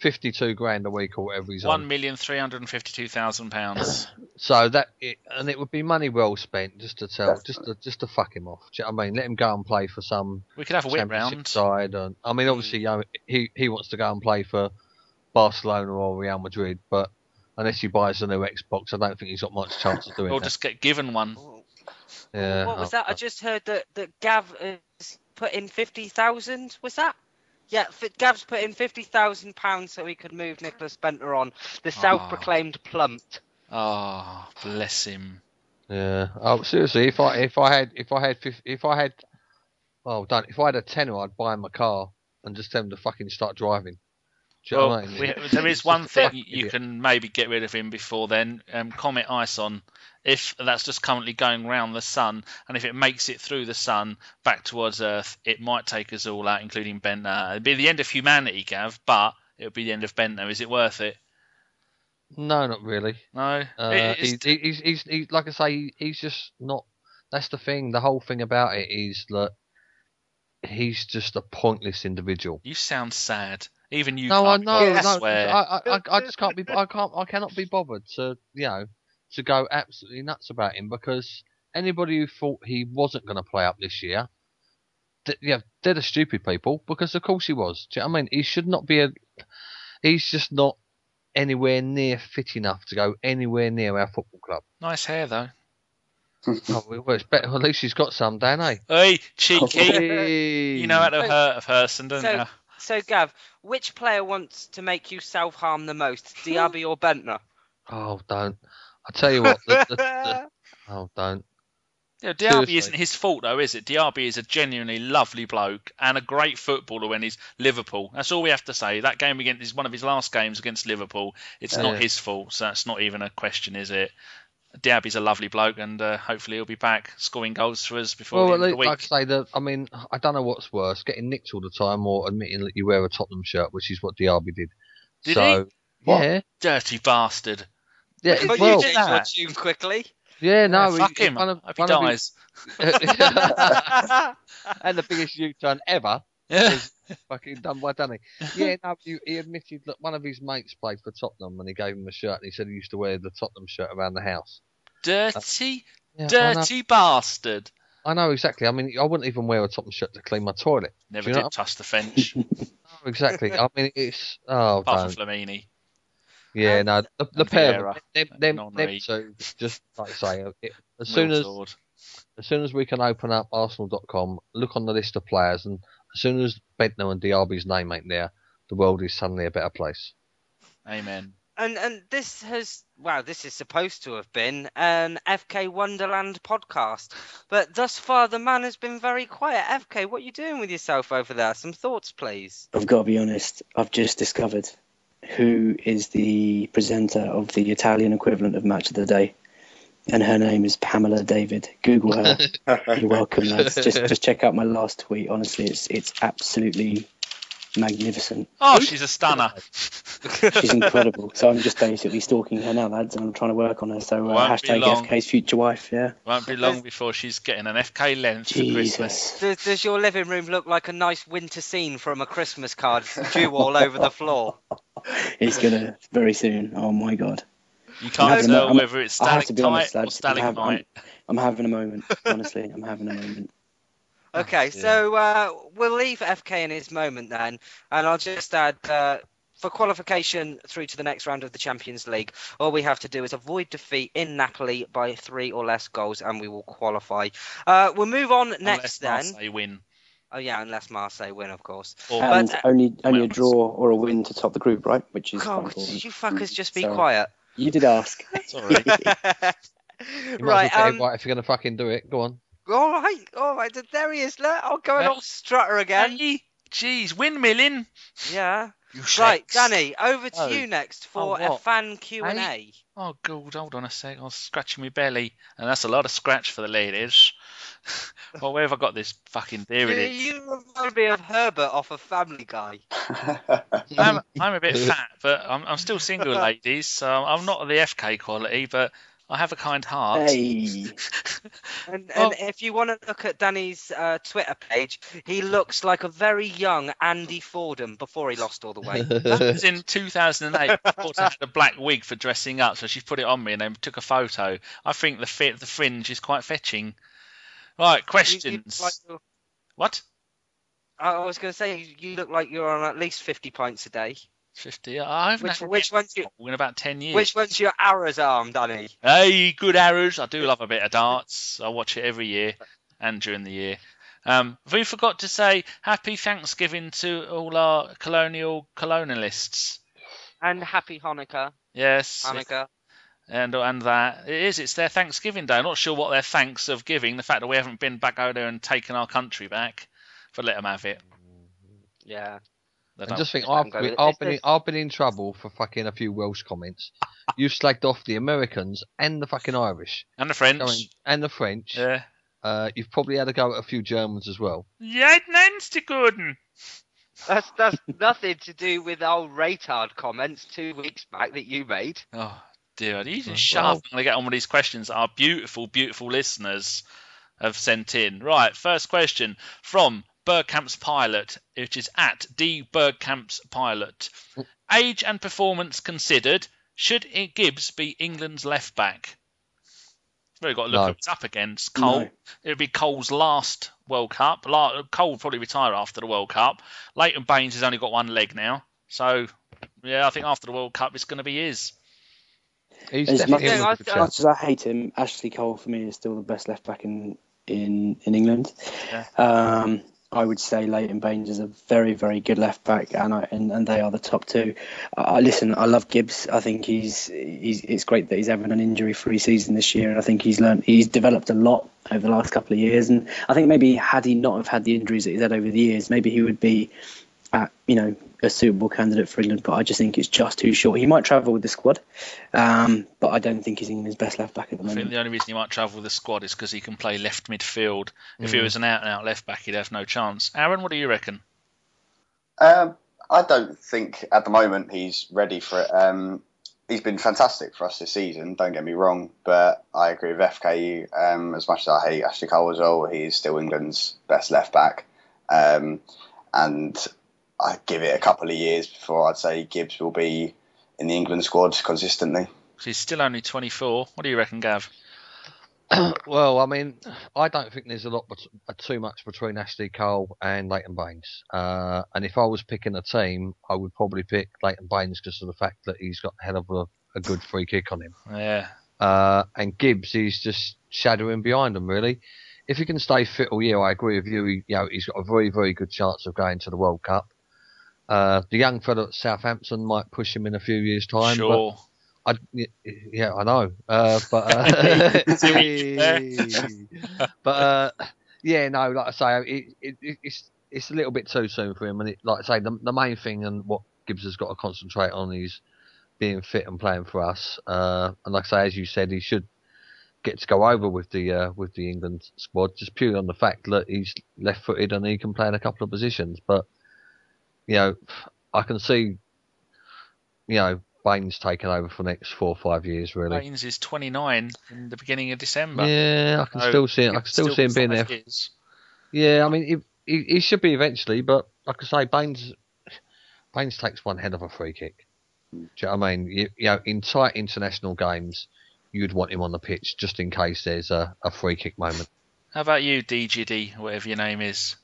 $52,000 a week or whatever he's on, £1,352,000. So it would be money well spent just to fuck him off. Do you know what I mean? Let him go and play for some. We could have a whip round side. And, obviously, he wants to go and play for Barcelona or Real Madrid, but unless he buys a new Xbox, I don't think he's got much chance of doing that. Or just get given one. Yeah. What was that? I just heard that Gav has put in 50,000. Was that? Yeah, Gav's put in £50,000 so he could move Nicklas Bendtner on, the self-proclaimed plumped. Oh, bless him. Yeah. Oh, seriously, if I had a tenner, I'd buy him a car and just tell him to fucking start driving. Do you know what I mean? There is one thing you can maybe get rid of him before then. Comet Ison, if that's just currently going round the sun, and if it makes it through the sun back towards Earth, it might take us all out, including Bendtner. It'd be the end of humanity, Gav, but it would be the end of Bendtner. Is it worth it? No, not really. No. He's like I say, he's just not. That's the thing. The whole thing about it is that he's just a pointless individual. You sound sad. Even you. No, I know. No, I just can't be. I cannot be bothered to go absolutely nuts about him, because anybody who thought he wasn't going to play up this year, they're the stupid people, because of course he was. Do you know what I mean? He should not be he's just not anywhere near fit enough to go anywhere near our football club. Nice hair though. Well, it's better. At least he's got some, Dan, eh? Hey, cheeky. You know how to hurt a person, don't you? So, Gav, which player wants to make you self-harm the most, Diaby or Bendtner? Oh, don't. I tell you what. Oh, don't. Yeah, Diaby isn't his fault, though, is it? Diaby is a genuinely lovely bloke and a great footballer when he's Liverpool. That's all we have to say. That game is one of his last games against Liverpool. It's not his fault, so that's not even a question, is it? Diaby's a lovely bloke, and hopefully he'll be back scoring goals for us before the end of the week. Like I say, I don't know what's worse, getting nicked all the time or admitting that you wear a Tottenham shirt, which is what Diaby did. Did he? Yeah. Dirty bastard. Yeah, but you changed your tune quickly. Yeah, no. Fuck him. I hope he dies. And the biggest U-turn ever. Was fucking done by Danny. Yeah, no, he admitted that one of his mates played for Tottenham and he gave him a shirt, and he said he used to wear the Tottenham shirt around the house. Dirty bastard. I know, exactly. I mean, I wouldn't even wear a Tottenham shirt to clean my toilet. Never did touch the French. No, exactly. I mean, it's... Oh, apart from Flamini. Yeah, no, the pair of them two, just like I say, as soon as we can open up Arsenal.com, look on the list of players, and as soon as Bendtner and Diaby's name ain't there, the world is suddenly a better place. Amen. And this is supposed to have been an FK Wonderland podcast, but thus far the man has been very quiet. FK, what are you doing with yourself over there? Some thoughts, please. I've got to be honest, I've just discovered who is the presenter of the Italian equivalent of Match of the Day. And her name is Pamela David. Google her. You're welcome, lads. Just check out my last tweet. Honestly, it's absolutely magnificent. Oh, she's a stunner. She's incredible. So I'm just basically stalking her now, lads, and I'm trying to work on her. So hashtag FK's future wife, yeah. Won't be long before she's getting an FK lens for Christmas. Does your living room look like a nice winter scene from a Christmas card, dew all over the floor? It's gonna very soon. Oh my God. You can't tell whether it's stalactite or stalagmite. I'm having a moment. Honestly, I'm having a moment. Okay, so we'll leave FK in his moment then, and I'll just add, for qualification through to the next round of the Champions League, all we have to do is avoid defeat in Napoli by 3 or less goals, and we will qualify. We'll move on next then. Unless Marseille win. Oh yeah, unless Marseille win, of course. And only a draw or a win to top the group, right? Which is God, you fuckers just be quiet. You did ask. Sorry. Right, if you're going to fucking do it, go on. All right. There he is. I'll go an old strutter again. Jeez, windmilling. Yeah. You right, sex. Danny, over to you next for a fan Q&A. Oh, God, hold on a sec. I was scratching my belly. And that's a lot of scratch for the ladies. Well, where have I got this fucking theory? You remind me of Herbert off of Family Guy. I'm a bit fat, but I'm still single, ladies. So I'm not the FK quality, but I have a kind heart. Hey. And if you want to look at Danny's Twitter page, he looks like a very young Andy Fordham before he lost all the weight. That was in 2008. I thought I had a black wig for dressing up, so she put it on me and then took a photo. I think the fringe is quite fetching. Right, questions. What? I was going to say, you look like you're on at least 50 pints a day. 50? I haven't which one's in about 10 years. Which one's your arrows arm, Danny? Hey, good arrows. I do love a bit of darts. I watch it every year and during the year. We forgot to say happy Thanksgiving to all our colonialists. And happy Hanukkah. Yes. Hanukkah. And that it's their Thanksgiving Day. I'm not sure what their thanks of giving. The fact that we haven't been back over there and taken our country back, but let them have it. Yeah. I just think I've been in trouble for fucking a few Welsh comments. You slagged off the Americans and the fucking Irish and the French Yeah. You've probably had a go at a few Germans as well. Yeah, Nancy Gordon. That's nothing to do with old retard comments 2 weeks back that you made. Oh. Dear, you just shut up. I'm going to get on with these questions that our beautiful, beautiful listeners have sent in. Right, first question from Bergkamp's Pilot, which is at D Bergkamp's Pilot. Age and performance considered, should Gibbs be England's left back? We've got to look at what's up against. Cole. No. It would be Cole's last World Cup. Cole would probably retire after the World Cup. Leighton Baines has only got one leg now. So, yeah, I think after the World Cup, it's going to be his. As much as I hate him, Ashley Cole for me is still the best left back in England. Yeah. I would say Leighton Baines is a very, very good left back, and they are the top two. Listen, I love Gibbs. I think it's great that he's having an injury-free season this year, and I think he's developed a lot over the last couple of years. And I think maybe had he not have had the injuries that he's had over the years, maybe he would be a suitable candidate for England, but I just think it's just too short. He might travel with the squad, but I don't think he's England's best left back at the moment. I think the only reason he might travel with the squad is because he can play left midfield. If he was an out-and-out left back, he'd have no chance. Aaron, what do you reckon? I don't think at the moment he's ready for it. He's been fantastic for us this season, don't get me wrong, but I agree with FK. As much as I hate Ashley Cole as well, he's still England's best left back. And I give it a couple of years before I'd say Gibbs will be in the England squad consistently. He's still only 24. What do you reckon, Gav? Well, I mean, I don't think there's too much between Ashley Cole and Leighton Baines. And if I was picking a team, I would probably pick Leighton Baines because of the fact that he's got a hell of a good free kick on him. Yeah. And Gibbs, he's just shadowing behind him, really. If he can stay fit all year, I agree with you. He's got a very, very good chance of going to the World Cup. The young fella at Southampton might push him in a few years' time. Sure. But I know. No, like I say, it's a little bit too soon for him. And like I say, the main thing and what Gibbs has got to concentrate on is being fit and playing for us. And like I say, as you said, he should get to go over with the England squad just purely on the fact that he's left-footed and he can play in a couple of positions. But I can see Baines taking over for the next 4 or 5 years. Really, Baines is 29 in the beginning of December. Yeah, I can still see it. I can still see him being there. Yeah, I mean, he should be eventually, but like I say, Baines takes one hell of a free kick. Do you know what I mean? In tight international games, you'd want him on the pitch just in case there's a free kick moment. How about you, DGD, whatever your name is?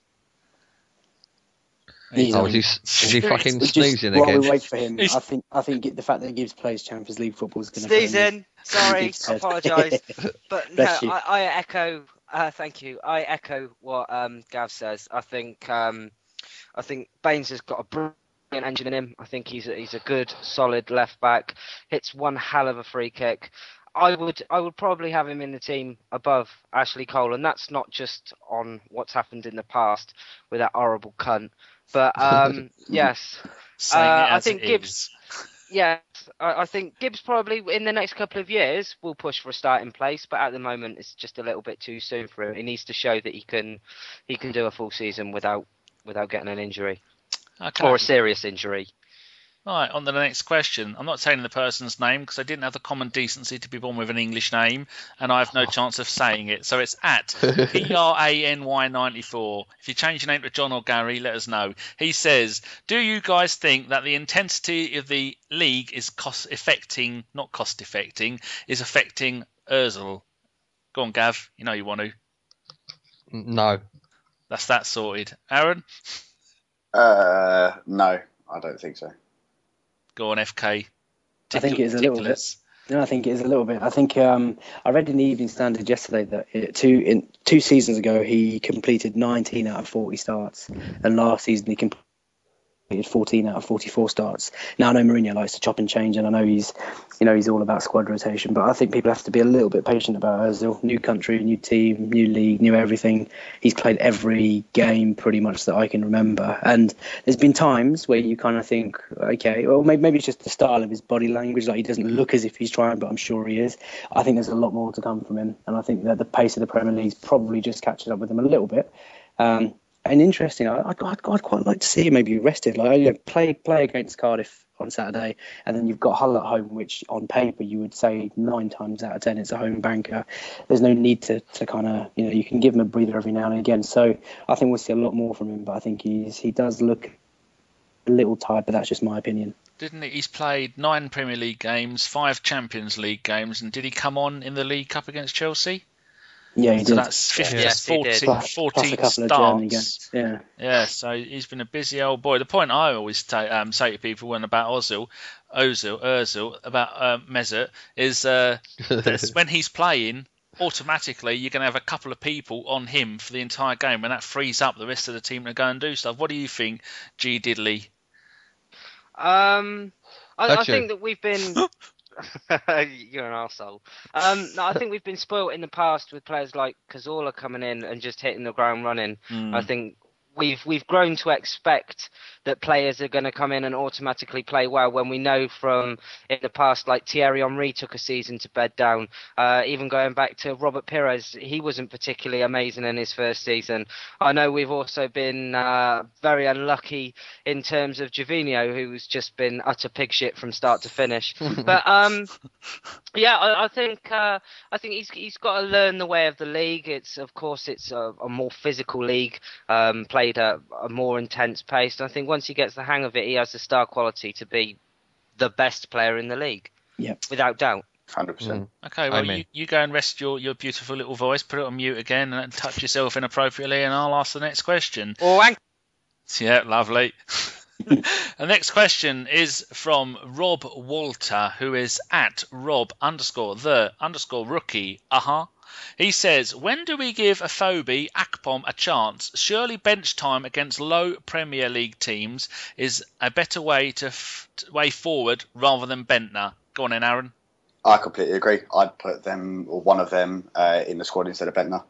Is he fucking sneezing again? While we wait for him, I think the fact that Gibbs plays Champions League football is going to sneezing. Sorry, I apologise, but no, I echo. Thank you. I echo what Gav says. I think Baines has got a brilliant engine in him. I think he's a good, solid left back. Hits one hell of a free kick. I would probably have him in the team above Ashley Cole, and that's not just on what's happened in the past with that horrible cunt. But yes, I think Gibbs. Yes, I think Gibbs probably in the next couple of years will push for a starting place, but at the moment it's just a little bit too soon for him. He needs to show that he can do a full season without getting an injury or a serious injury. Right, on to the next question. I'm not saying the person's name because I didn't have the common decency to be born with an English name, and I have no chance of saying it. So it's at PRANY94. If you change your name to John or Gary, let us know. He says, do you guys think that the intensity of the league is affecting Ozil? Go on, Gav. You know you want to. No. That's that sorted. Aaron? No, I don't think so. Go on, FK. I think it is a little bit. No, I think it is a little bit. I think I read in the Evening Standard yesterday that two seasons ago he completed 19 out of 40 starts, and last season he completed 14 out of 44 starts. Now I know Mourinho likes to chop and change, and I know he's all about squad rotation, but I think people have to be a little bit patient about Ozil. New country, new team, new league, new everything. He's played every game pretty much that I can remember, and there's been times where you kind of think, okay, well maybe it's just the style of his body language, like he doesn't look as if he's trying, but I'm sure he is. I think there's a lot more to come from him, and I think that the pace of the Premier League's probably just catching up with him a little bit. And interesting, I'd quite like to see him maybe rested. Like play against Cardiff on Saturday, and then you've got Hull at home, which on paper you would say 9 times out of 10 it's a home banker. There's no need to kind of, you can give him a breather every now and again. So I think we'll see a lot more from him, but I think he does look a little tired, but that's just my opinion. Didn't he? He's played 9 Premier League games, 5 Champions League games, and did he come on in the League Cup against Chelsea? Yeah, he did. That's 14 starts. Yeah, so he's been a busy old boy. The point I always say to people when about Ozil about Mesut is that when he's playing, automatically you're going to have a couple of people on him for the entire game, and that frees up the rest of the team to go and do stuff. What do you think, G. Diddley? I think that we've been... You're an arsehole. No, I think we've been spoilt in the past with players like Cazorla coming in and just hitting the ground running. I think we've grown to expect that players are going to come in and automatically play well, when we know from in the past, like Thierry Henry took a season to bed down. Even going back to Robert Pires, he wasn't particularly amazing in his first season. I know we've also been very unlucky in terms of Jovino, who's just been utter pig shit from start to finish. But yeah, I think he's got to learn the way of the league. It's a more physical league, played at a more intense pace. And I think once he gets the hang of it, he has the star quality to be the best player in the league. Yeah, without doubt. 100%. Okay, well, you go and rest your beautiful little voice, put it on mute again, and touch yourself inappropriately, and I'll ask the next question. Oh, yeah, lovely. The next question is from Rob Walter, who is at Rob_the_rookie. He says, when do we give Afobe Akpom a chance? Surely bench time against low Premier League teams is a better way forward rather than Bendtner. Go on then, Aaron. I completely agree. I'd put them, or one of them, in the squad instead of Bendtner.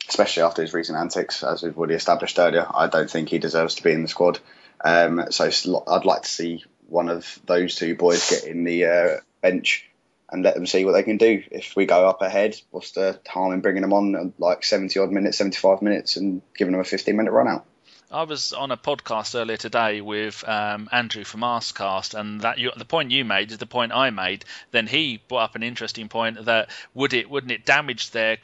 Especially after his recent antics, as we've already established earlier. I don't think he deserves to be in the squad. So I'd like to see one of those two boys get in the bench and let them see what they can do. If we go up ahead, what's the harm in bringing them on like 70-odd minutes, 75 minutes, and giving them a 15-minute run out? I was on a podcast earlier today with Andrew from Arscast, and the point you made is the point I made. Then he brought up an interesting point that wouldn't it damage their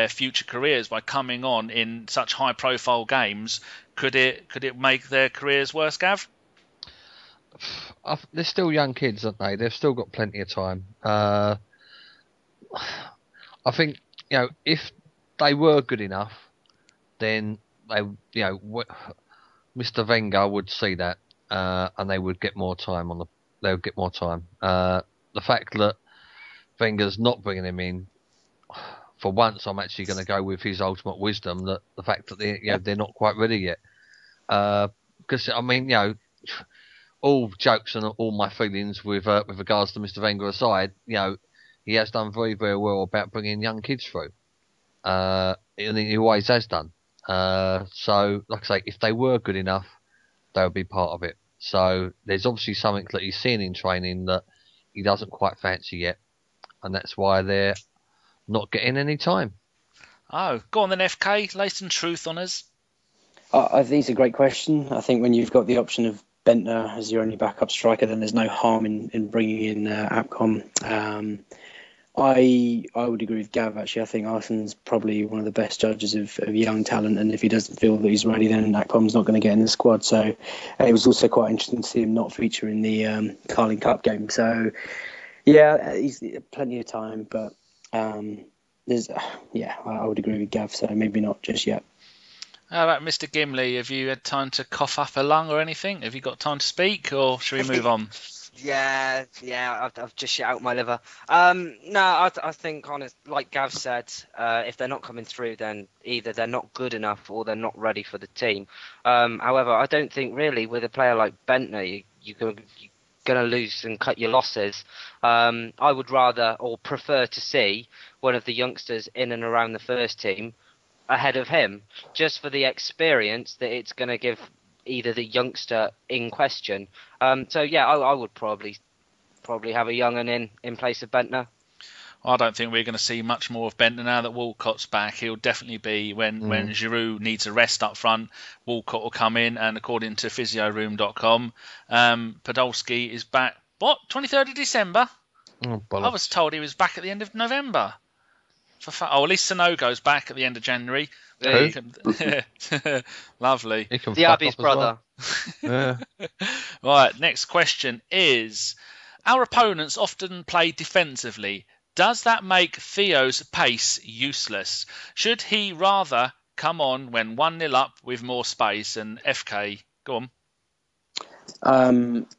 future careers by coming on in such high-profile games? Could it make their careers worse, Gav? They're still young kids, aren't they? They've still got plenty of time. I think if they were good enough, then they, Mr. Wenger would see that, and they would get more time They would get more time. The fact that Wenger's not bringing him in, for once, I'm actually going to go with his ultimate wisdom. That the fact that they're not quite ready yet. Because all jokes and all my feelings with regards to Mr. Wenger aside, he has done very, very well about bringing young kids through, and he always has done. So, like I say, if they were good enough, they would be part of it. So there's obviously something that he's seen in training that he doesn't quite fancy yet, and that's why they're not getting any time. Oh, go on then, FK. Lay some truth on us. I think it's a great question. I think when you've got the option of Bendtner as your only backup striker, then there's no harm in bringing in Akpom. I would agree with Gav, actually. I think Arsenal's probably one of the best judges of young talent, and if he doesn't feel that he's ready, then Akpom's not going to get in the squad. So it was also quite interesting to see him not feature in the Carling Cup game. So, yeah, he's plenty of time, but I would agree with Gav, so maybe not just yet. How about Mr. Gimley? Have you had time to cough up a lung or anything? Have you got time to speak, or should we move on? Yeah, I've just shit out my liver. I think, like Gav said, if they're not coming through, then either they're not good enough or they're not ready for the team. However, I don't think really with a player like Bendtner, you're going to lose and cut your losses. I would rather or prefer to see one of the youngsters in and around the first team ahead of him, just for the experience that it's going to give either the youngster in question. I would probably have a young'un in place of Bendtner. I don't think we're going to see much more of Bendtner now that Walcott's back. He'll definitely be when Giroud needs a rest up front. Walcott will come in, and according to physioroom.com, Podolski is back. What? 23rd of December? Oh, I was told he was back at the end of November. At least Sanogo's back at the end of January. Lovely. Diaby's brother. Well. Yeah. Right, next question is, our opponents often play defensively. Does that make Theo's pace useless? Should he rather come on when 1-0 up with more space? And FK, go on.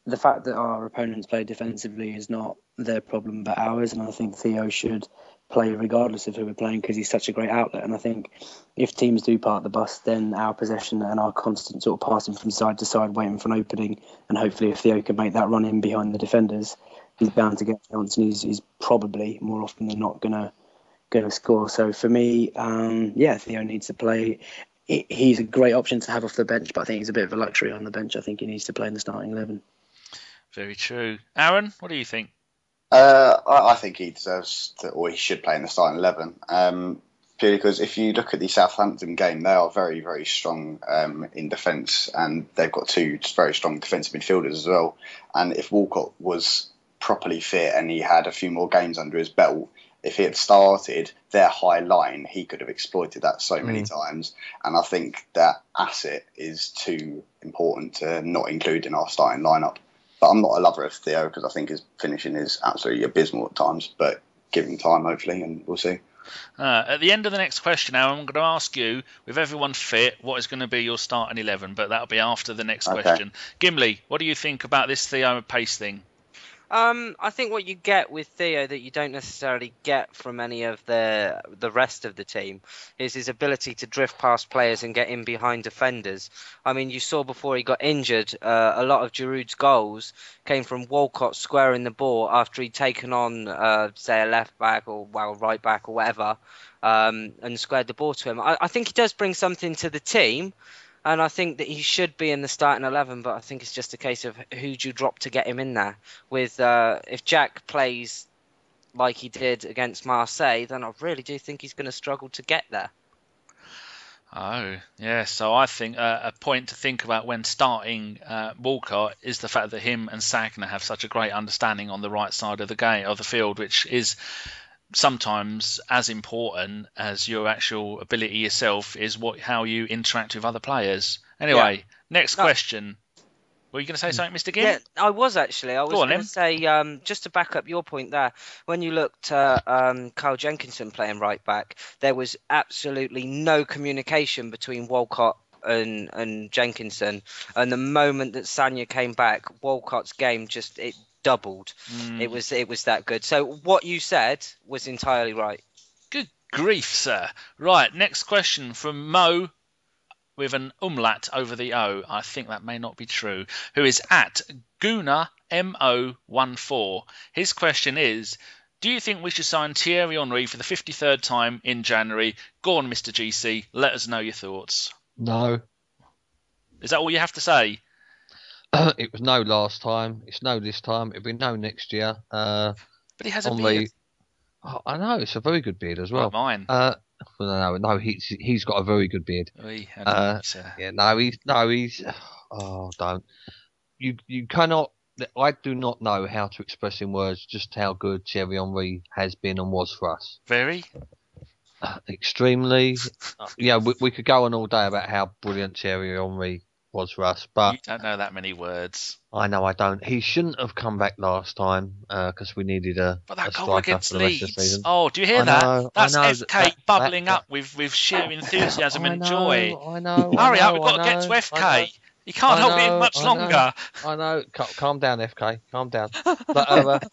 The fact that our opponents play defensively is not their problem but ours, and I think Theo should play regardless of who we're playing because he's such a great outlet. And I think if teams do park the bus, then our possession and our constant sort of passing from side to side, waiting for an opening, and hopefully if Theo can make that run in behind the defenders, he's bound to get a chance, and he's probably more often than not gonna score. So for me, Theo needs to play. He's a great option to have off the bench, but I think he's a bit of a luxury on the bench. I think he needs to play in the starting 11. Very true. Aaron, what do you think? I think he deserves to, or he should play in the starting 11. Purely because if you look at the Southampton game, they are very, very strong in defence, and they've got two very strong defensive midfielders as well. And if Walcott was properly fit and he had a few more games under his belt, if he had started their high line, he could have exploited that so many times. And I think that asset is too important to not include in our starting lineup. But I'm not a lover of Theo because I think his finishing is absolutely abysmal at times. But give him time, hopefully, and we'll see. At the end of the next question now, I'm going to ask you, with everyone fit, what is going to be your starting 11, but that'll be after the next question. Gimli, what do you think about this Theo pace thing? I think what you get with Theo that you don't necessarily get from any of the rest of the team is his ability to drift past players and get in behind defenders. I mean, you saw before he got injured, a lot of Giroud's goals came from Walcott squaring the ball after he'd taken on, say, a left back or right back or whatever, and squared the ball to him. I think he does bring something to the team. And I think that he should be in the starting 11, but I think it's just a case of who do you drop to get him in there. With if Jack plays like he did against Marseille, then I really do think he's going to struggle to get there. Oh, yeah. So I think a point to think about when starting Walcott is the fact that him and Sagna have such a great understanding on the right side of the game, of the field, which is sometimes as important as your actual ability yourself is how you interact with other players. Anyway, Next question. Were you going to say something, Mr. Ginn? Yeah, I was actually. I was going to say, just to back up your point there, when you looked at Kyle Jenkinson playing right back, there was absolutely no communication between Walcott and Jenkinson. And the moment that Sagna came back, Walcott's game it doubled. It was that good. So what you said was entirely right. Good grief, sir. Right, next question from Mo with an umlaut over the O. I think that may not be true. Who is at Guna MO14. His question is, do you think we should sign Thierry Henry for the 53rd time in January? Go on, Mr. GC. Let us know your thoughts. No. Is that all you have to say? It was no last time. It's no this time. It'll be no next year. But he has a beard. I know. It's a very good beard as well. Like mine. No. He's got a very good beard. He's. Oh, don't. You cannot. I do not know how to express in words just how good Thierry Henry has been and was for us. Very. Extremely. We could go on all day about how brilliant Thierry Henry was for us, but you don't know that many words. I know I don't. He shouldn't have come back last time because we needed a goal against Leeds. Oh, do you hear that? That's FK bubbling up with sheer enthusiasm and joy. I know. Hurry up, we've got to get to FK. You can't hold it in much longer. I know. Calm down, FK. Calm down. But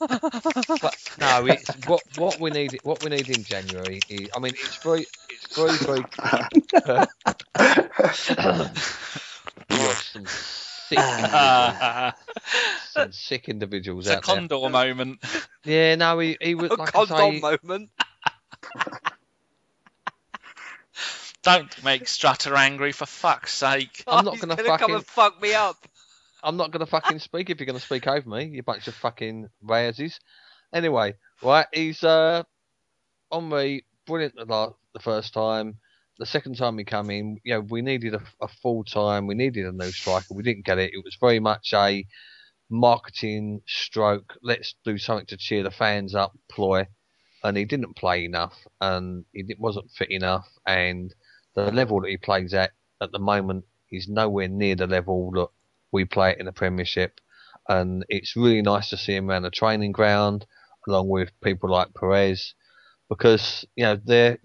no, it's what we need. What we need in January. It's very. Some sick individuals it's out there. It's a condor moment. Yeah, no, he was like a condor moment. Don't make Strutter angry, for fuck's sake. I'm not going to fucking come and fuck me up. I'm not going to fucking speak if you're going to speak over me, you bunch of fucking razzes. Anyway, right, he's Henry, brilliant the first time. The second time he came in, we needed a full time. We needed a new striker. We didn't get it. It was very much a marketing stroke. Let's do something to cheer the fans up ploy. And he didn't play enough, and he wasn't fit enough. And the level that he plays at the moment is nowhere near the level that we play it in the Premiership. And it's really nice to see him around the training ground, along with people like Perez, because they're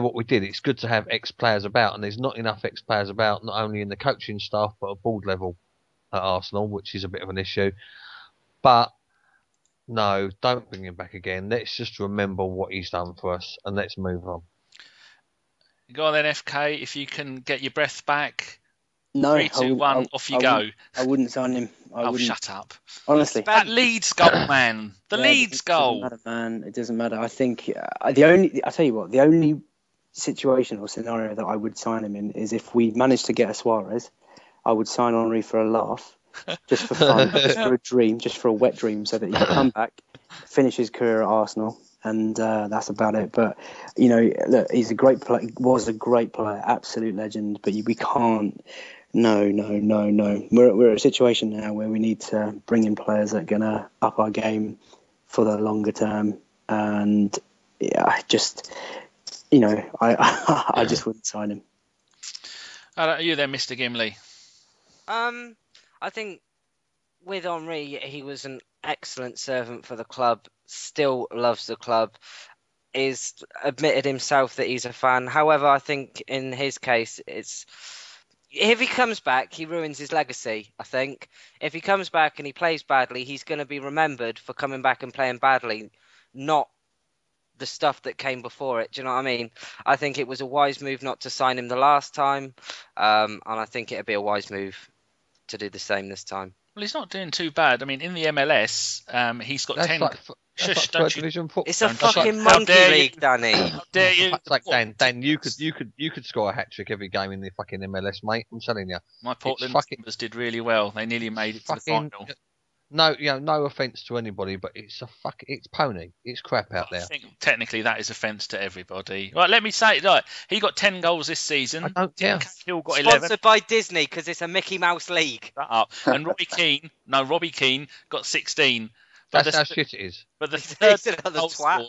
what we did. It's good to have ex-players about, and there's not enough ex-players about, not only in the coaching staff, but at board level at Arsenal, which is a bit of an issue. But, no, don't bring him back again. Let's just remember what he's done for us, and let's move on. Go on then, FK, if you can get your breath back. No, 3, 2, 1, off you go. I wouldn't sign him. Shut up. Honestly. That Leeds goal, man. The Leeds goal. It doesn't matter, man. It doesn't matter. I think I'll tell you what, the only situation or scenario that I would sign him in is if we managed to get a Suarez. I would sign Henry for a laugh, just for fun, just for a dream, just for a wet dream, so that he can come back, finish his career at Arsenal, and that's about it. But look, he's a great player. Was a great player, absolute legend. But we can't. No. We're at a situation now where we need to bring in players that are gonna up our game for the longer term, and I just wouldn't sign him. Are you there, Mr. Gimli? I think with Henry, he was an excellent servant for the club, still loves the club. is admitted himself that he's a fan. However, I think in his case, if he comes back, he ruins his legacy, I think. If he comes back and he plays badly, he's going to be remembered for coming back and playing badly, not the stuff that came before it. Do you know what I mean? I think it was a wise move not to sign him the last time, and I think it'd be a wise move to do the same this time. Well, he's not doing too bad. I mean, in the MLS, he's got 10... Shush, don't you? It's a fucking monkey league, Danny. How dare you? Like Dan, you could score a hat trick every game in the fucking MLS, mate. I'm telling you. My Portland Timbers did really well. They nearly made it to the final. No, no offence to anybody, but it's pony. It's crap out there. I think technically that is offence to everybody. Right, let me say it. Right, he got 10 goals this season. I don't care. Hill got 11. Sponsored by Disney because it's a Mickey Mouse league. Shut up. And Robbie Keane got 16. That's how shit it is. But the third goal scorer,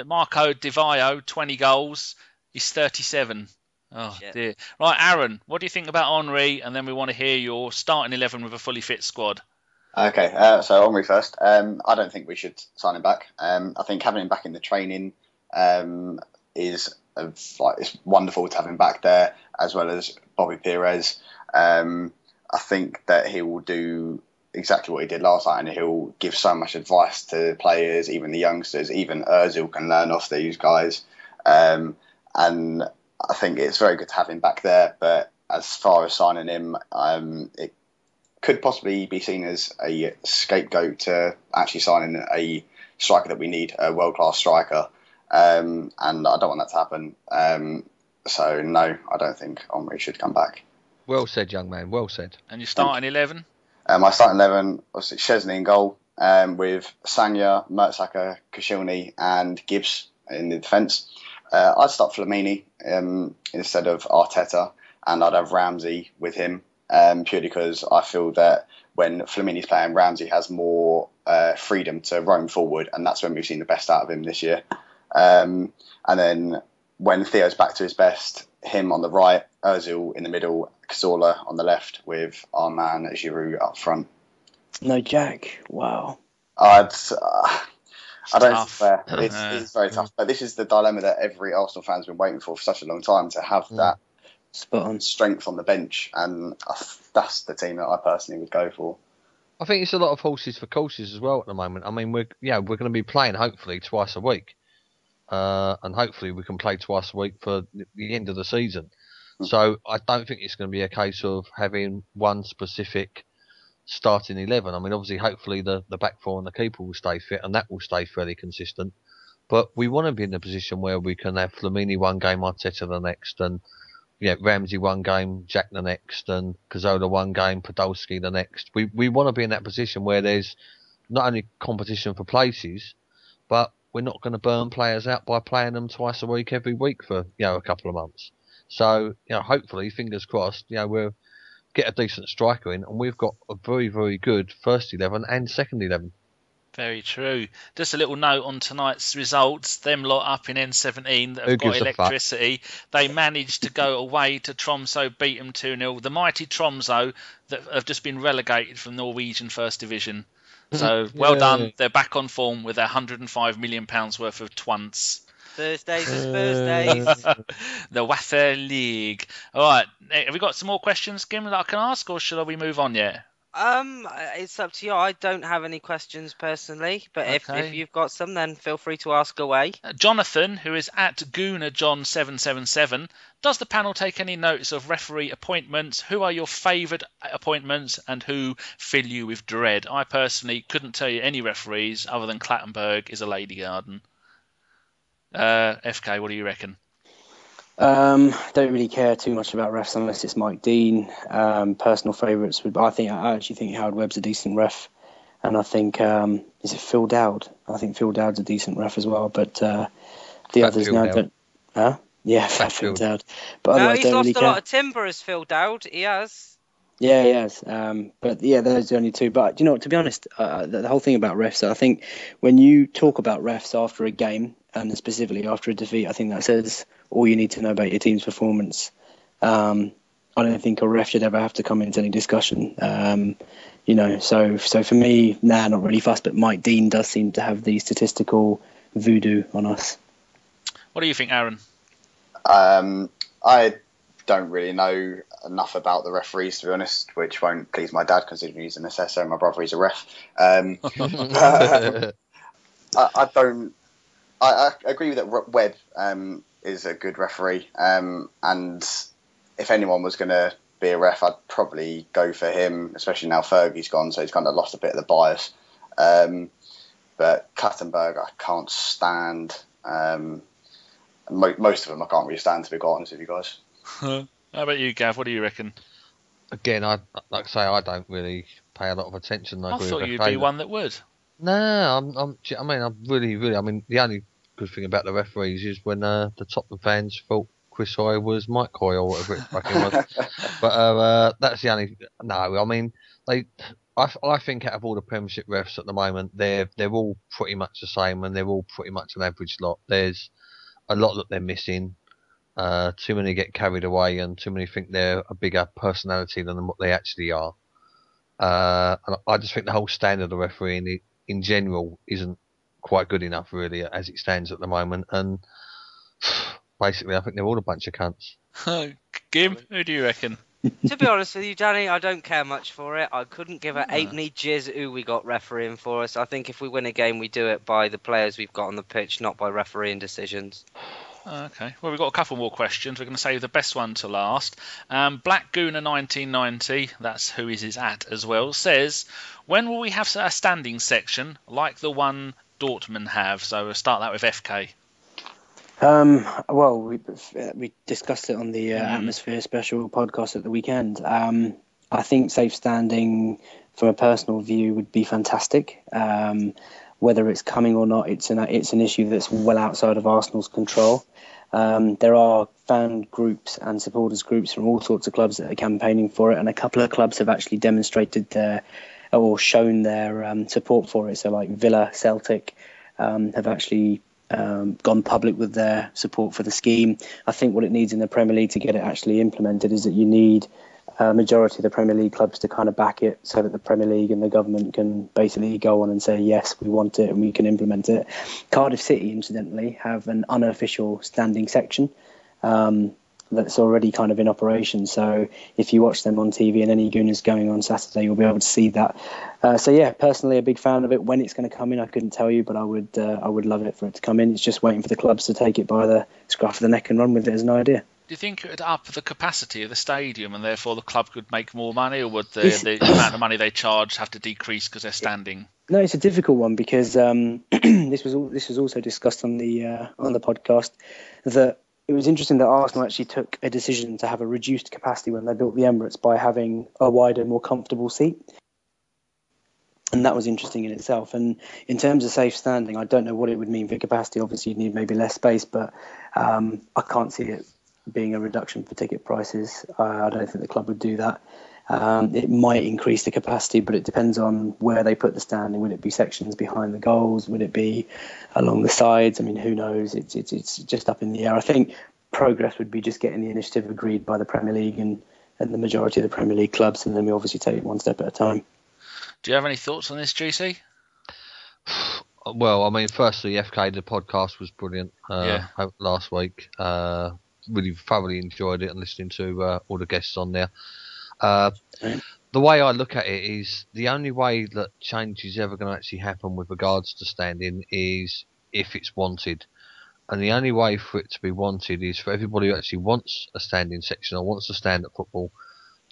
Marco Di Vaio, 20 goals. He's 37. Oh, shit. Dear. Right, Aaron, what do you think about Henry? And then we want to hear your starting 11 with a fully fit squad. Okay, so Henry first. I don't think we should sign him back. I think having him back in the training is it's wonderful to have him back there, as well as Bobby Perez. I think that he will do exactly what he did last night, and he'll give so much advice to players, even the youngsters. Even Ozil can learn off these guys, and I think it's very good to have him back there. But as far as signing him, it could possibly be seen as a scapegoat to actually signing a striker that we need, a world-class striker, and I don't want that to happen. So no, I don't think Henry should come back. Well said, young man. Well said. And you're starting 11? My starting 11 was Szczesny in goal, with Sanya, Mertesacker, Koscielny and Gibbs in the defence. I'd start Flamini instead of Arteta, and I'd have Ramsey with him, purely because I feel that when Flamini's playing, Ramsey has more freedom to roam forward, and that's when we've seen the best out of him this year. And then when Theo's back to his best, him on the right, Ozil in the middle, Cazorla on the left, with our man Giroud up front. No Jack. Wow. I don't think fair. It's very tough. But this is the dilemma that every Arsenal fan's been waiting for such a long time, to have that spot on strength on the bench, and that's the team that I personally would go for. I think it's a lot of horses for courses as well at the moment. I mean, we're going to be playing hopefully twice a week, and hopefully we can play twice a week for the end of the season. So I don't think it's going to be a case of having one specific starting 11. I mean, obviously, hopefully the back four and the keeper will stay fit, and that will stay fairly consistent. But we want to be in a position where we can have Flamini one game, Arteta the next, and Ramsey one game, Jack the next, and Cazorla one game, Podolski the next. We want to be in that position where there's not only competition for places, but we're not going to burn players out by playing them twice a week, every week for a couple of months. So hopefully, fingers crossed, we'll get a decent striker in, and we've got a very, very good first 11 and second 11. Very true. Just a little note on tonight's results. Them lot up in N17 that have got electricity. They managed to go away to Tromsø, beat them 2-0. The mighty Tromsø that have just been relegated from Norwegian First Division. So well done. They're back on form with their £105 million worth of twants. Thursdays is Thursdays. The Waffer League. All right. Have we got some more questions, Kim, that I can ask, or shall we move on yet? It's up to you. I don't have any questions personally, but if you've got some, then feel free to ask away. Jonathan, who is at GoonerJohn777, does the panel take any notice of referee appointments? Who are your favourite appointments, and who fill you with dread? I personally couldn't tell you any referees other than Clattenburg is a lady garden. FK, what do you reckon? Don't really care too much about refs unless it's Mike Dean. Personal favourites I actually think Howard Webb's a decent ref, and I think is it Phil Dowd? I think Phil Dowd's a decent ref as well, but the others now don't. Fat Phil Dowd. But no, he's lost a lot of timber as Phil Dowd. He has. Yeah, he has. But yeah, those are the only two. But to be honest, the whole thing about refs, I think when you talk about refs after a game, and specifically after a defeat, I think that says all you need to know about your team's performance. I don't think a ref should ever have to come into any discussion. So for me, not really fussed, but Mike Dean does seem to have the statistical voodoo on us. What do you think, Aaron? I don't really know enough about the referees, to be honest, which won't please my dad considering he's an assessor and my brother is a ref. I agree with that. Webb is a good referee, and if anyone was going to be a ref, I'd probably go for him, especially now Fergie's gone, so he's kind of lost a bit of the bias. But Kattenberg, I can't stand. Most of them I can't really stand, to be quite honest with you guys. How about you, Gav? What do you reckon? Again, like I say, I don't really pay a lot of attention. I thought you'd be one that would. No, I'm really. The only good thing about the referees is when the Tottenham fans thought Chris Hoy was Mike Hoy or whatever it fucking was. But that's the only. No, I mean I think out of all the Premiership refs at the moment, they're all pretty much the same, and they're all pretty much an average lot. There's a lot that they're missing. Too many get carried away, and too many think they're a bigger personality than what they actually are. And I just think the whole standard of the refereeing in general isn't quite good enough, really, as it stands at the moment. And basically, I think they're all a bunch of cunts. Gim, who do you reckon? To be honest with you, Danny, I don't care much for it. I couldn't give a halfpenny jizz who we got refereeing for us. I think if we win a game, we do it by the players we've got on the pitch, not by refereeing decisions. Okay, well, we've got a couple more questions. We're going to save the best one to last. Black Gooner 1990, that's who is at as well, says, when will we have a standing section like the one Dortmund have? So we'll start that with FK. Well, we discussed it on the Atmosphere special podcast at the weekend. I think safe standing, from a personal view, would be fantastic. Whether it's coming or not, it's an issue that's well outside of Arsenal's control. There are fan groups and supporters groups from all sorts of clubs that are campaigning for it, and a couple of clubs have actually demonstrated shown their support for it. So, like Villa, Celtic, have actually gone public with their support for the scheme. I think what it needs in the Premier League to get it actually implemented is that you need a majority of the Premier League clubs to kind of back it, so that the Premier League and the government can basically go on and say, yes, we want it and we can implement it. Cardiff City, incidentally, have an unofficial standing section that's already kind of in operation. So if you watch them on TV and any Gooners going on Saturday, you'll be able to see that. So yeah, personally a big fan of it. When it's going to come in, I couldn't tell you, but I would love it for it to come in. It's just waiting for the clubs to take it by the scruff of the neck and run with it as an idea. Do you think it would up the capacity of the stadium and therefore the club could make more money, or would the amount of money they charge have to decrease because they're standing? No, it's a difficult one because this was also discussed on the podcast, that it was interesting that Arsenal actually took a decision to have a reduced capacity when they built the Emirates by having a wider, more comfortable seat. And that was interesting in itself. And in terms of safe standing, I don't know what it would mean for capacity. Obviously, you'd need maybe less space, but I can't see it being a reduction for ticket prices. I don't think the club would do that. It might increase the capacity, but it depends on where they put the standing. Would it be sections behind the goals? Would it be along the sides? I mean, who knows? It's just up in the air. I think progress would be just getting the initiative agreed by the Premier League and the majority of the Premier League clubs, and then we obviously take it one step at a time. Do you have any thoughts on this, GC? Well, I mean, firstly, FK, the podcast was brilliant last week. Really thoroughly enjoyed it and listening to all the guests on there. The way I look at it is the only way that change is ever going to actually happen with regards to standing is if it's wanted. And the only way for it to be wanted is for everybody who actually wants a standing section or wants to stand at football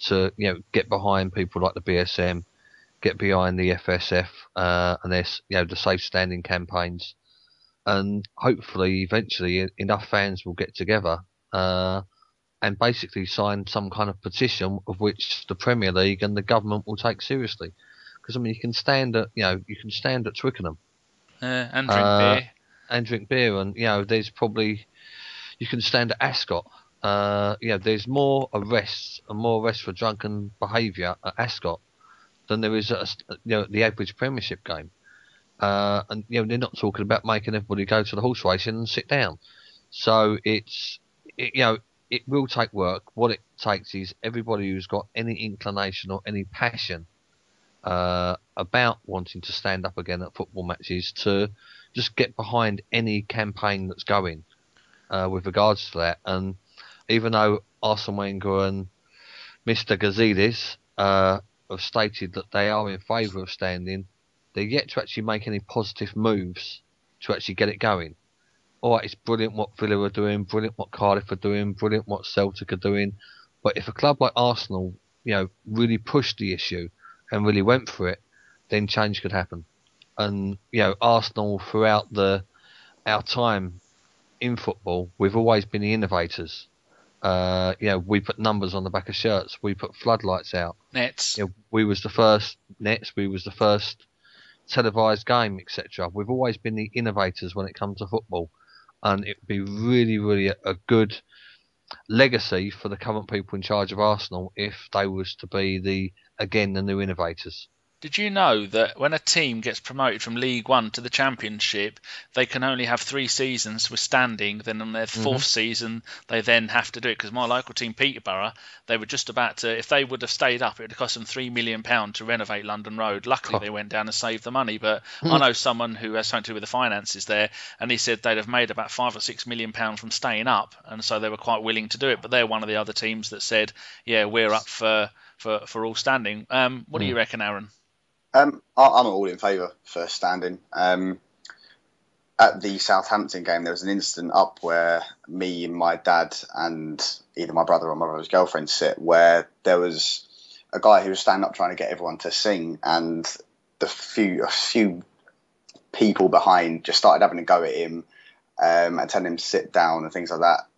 to, get behind people like the BSM, get behind the FSF, and their, the safe standing campaigns. And hopefully, eventually, enough fans will get together and basically sign some kind of petition of which the Premier League and the government will take seriously. Because I mean, you can stand at Twickenham and drink beer, and there's probably you can stand at Ascot. There's more arrests for drunken behaviour at Ascot than there is at the average Premiership game. And they're not talking about making everybody go to the horse racing and sit down. So it will take work. What it takes is everybody who's got any inclination or any passion about wanting to stand up again at football matches to just get behind any campaign that's going. with regards to that. And even though Arsene Wenger and Mr. Gazidis have stated that they are in favour of standing, they're yet to actually make any positive moves to actually get it going. All right, it's brilliant what Villa are doing, brilliant what Cardiff are doing, brilliant what Celtic are doing. But if a club like Arsenal, really pushed the issue and really went for it, then change could happen. And Arsenal throughout our time in football, we've always been the innovators. We put numbers on the back of shirts. We put floodlights out. Nets. We was the first nets. We was the first televised game, etc. We've always been the innovators when it comes to football, and it'd be really, really a good legacy for the current people in charge of Arsenal if they was to be the new innovators. Did you know that when a team gets promoted from League One to the Championship, they can only have 3 seasons with standing? Then on their 4th season, they then have to do it. Because my local team, Peterborough, they were just about to, if they would have stayed up, it would have cost them £3 million to renovate London Road. Luckily, they went down and saved the money. But I know someone who has something to do with the finances there, and he said they'd have made about £5 or £6 million from staying up, and so they were quite willing to do it. But they're one of the other teams that said, yeah, we're up for all standing. What do you reckon, Aaron? I'm all in favour for standing. At the Southampton game, there was an incident up where me and my dad and either my brother or my brother's girlfriend sit, where there was a guy who was standing up trying to get everyone to sing, and a few people behind just started having a go at him and telling him to sit down and things like that.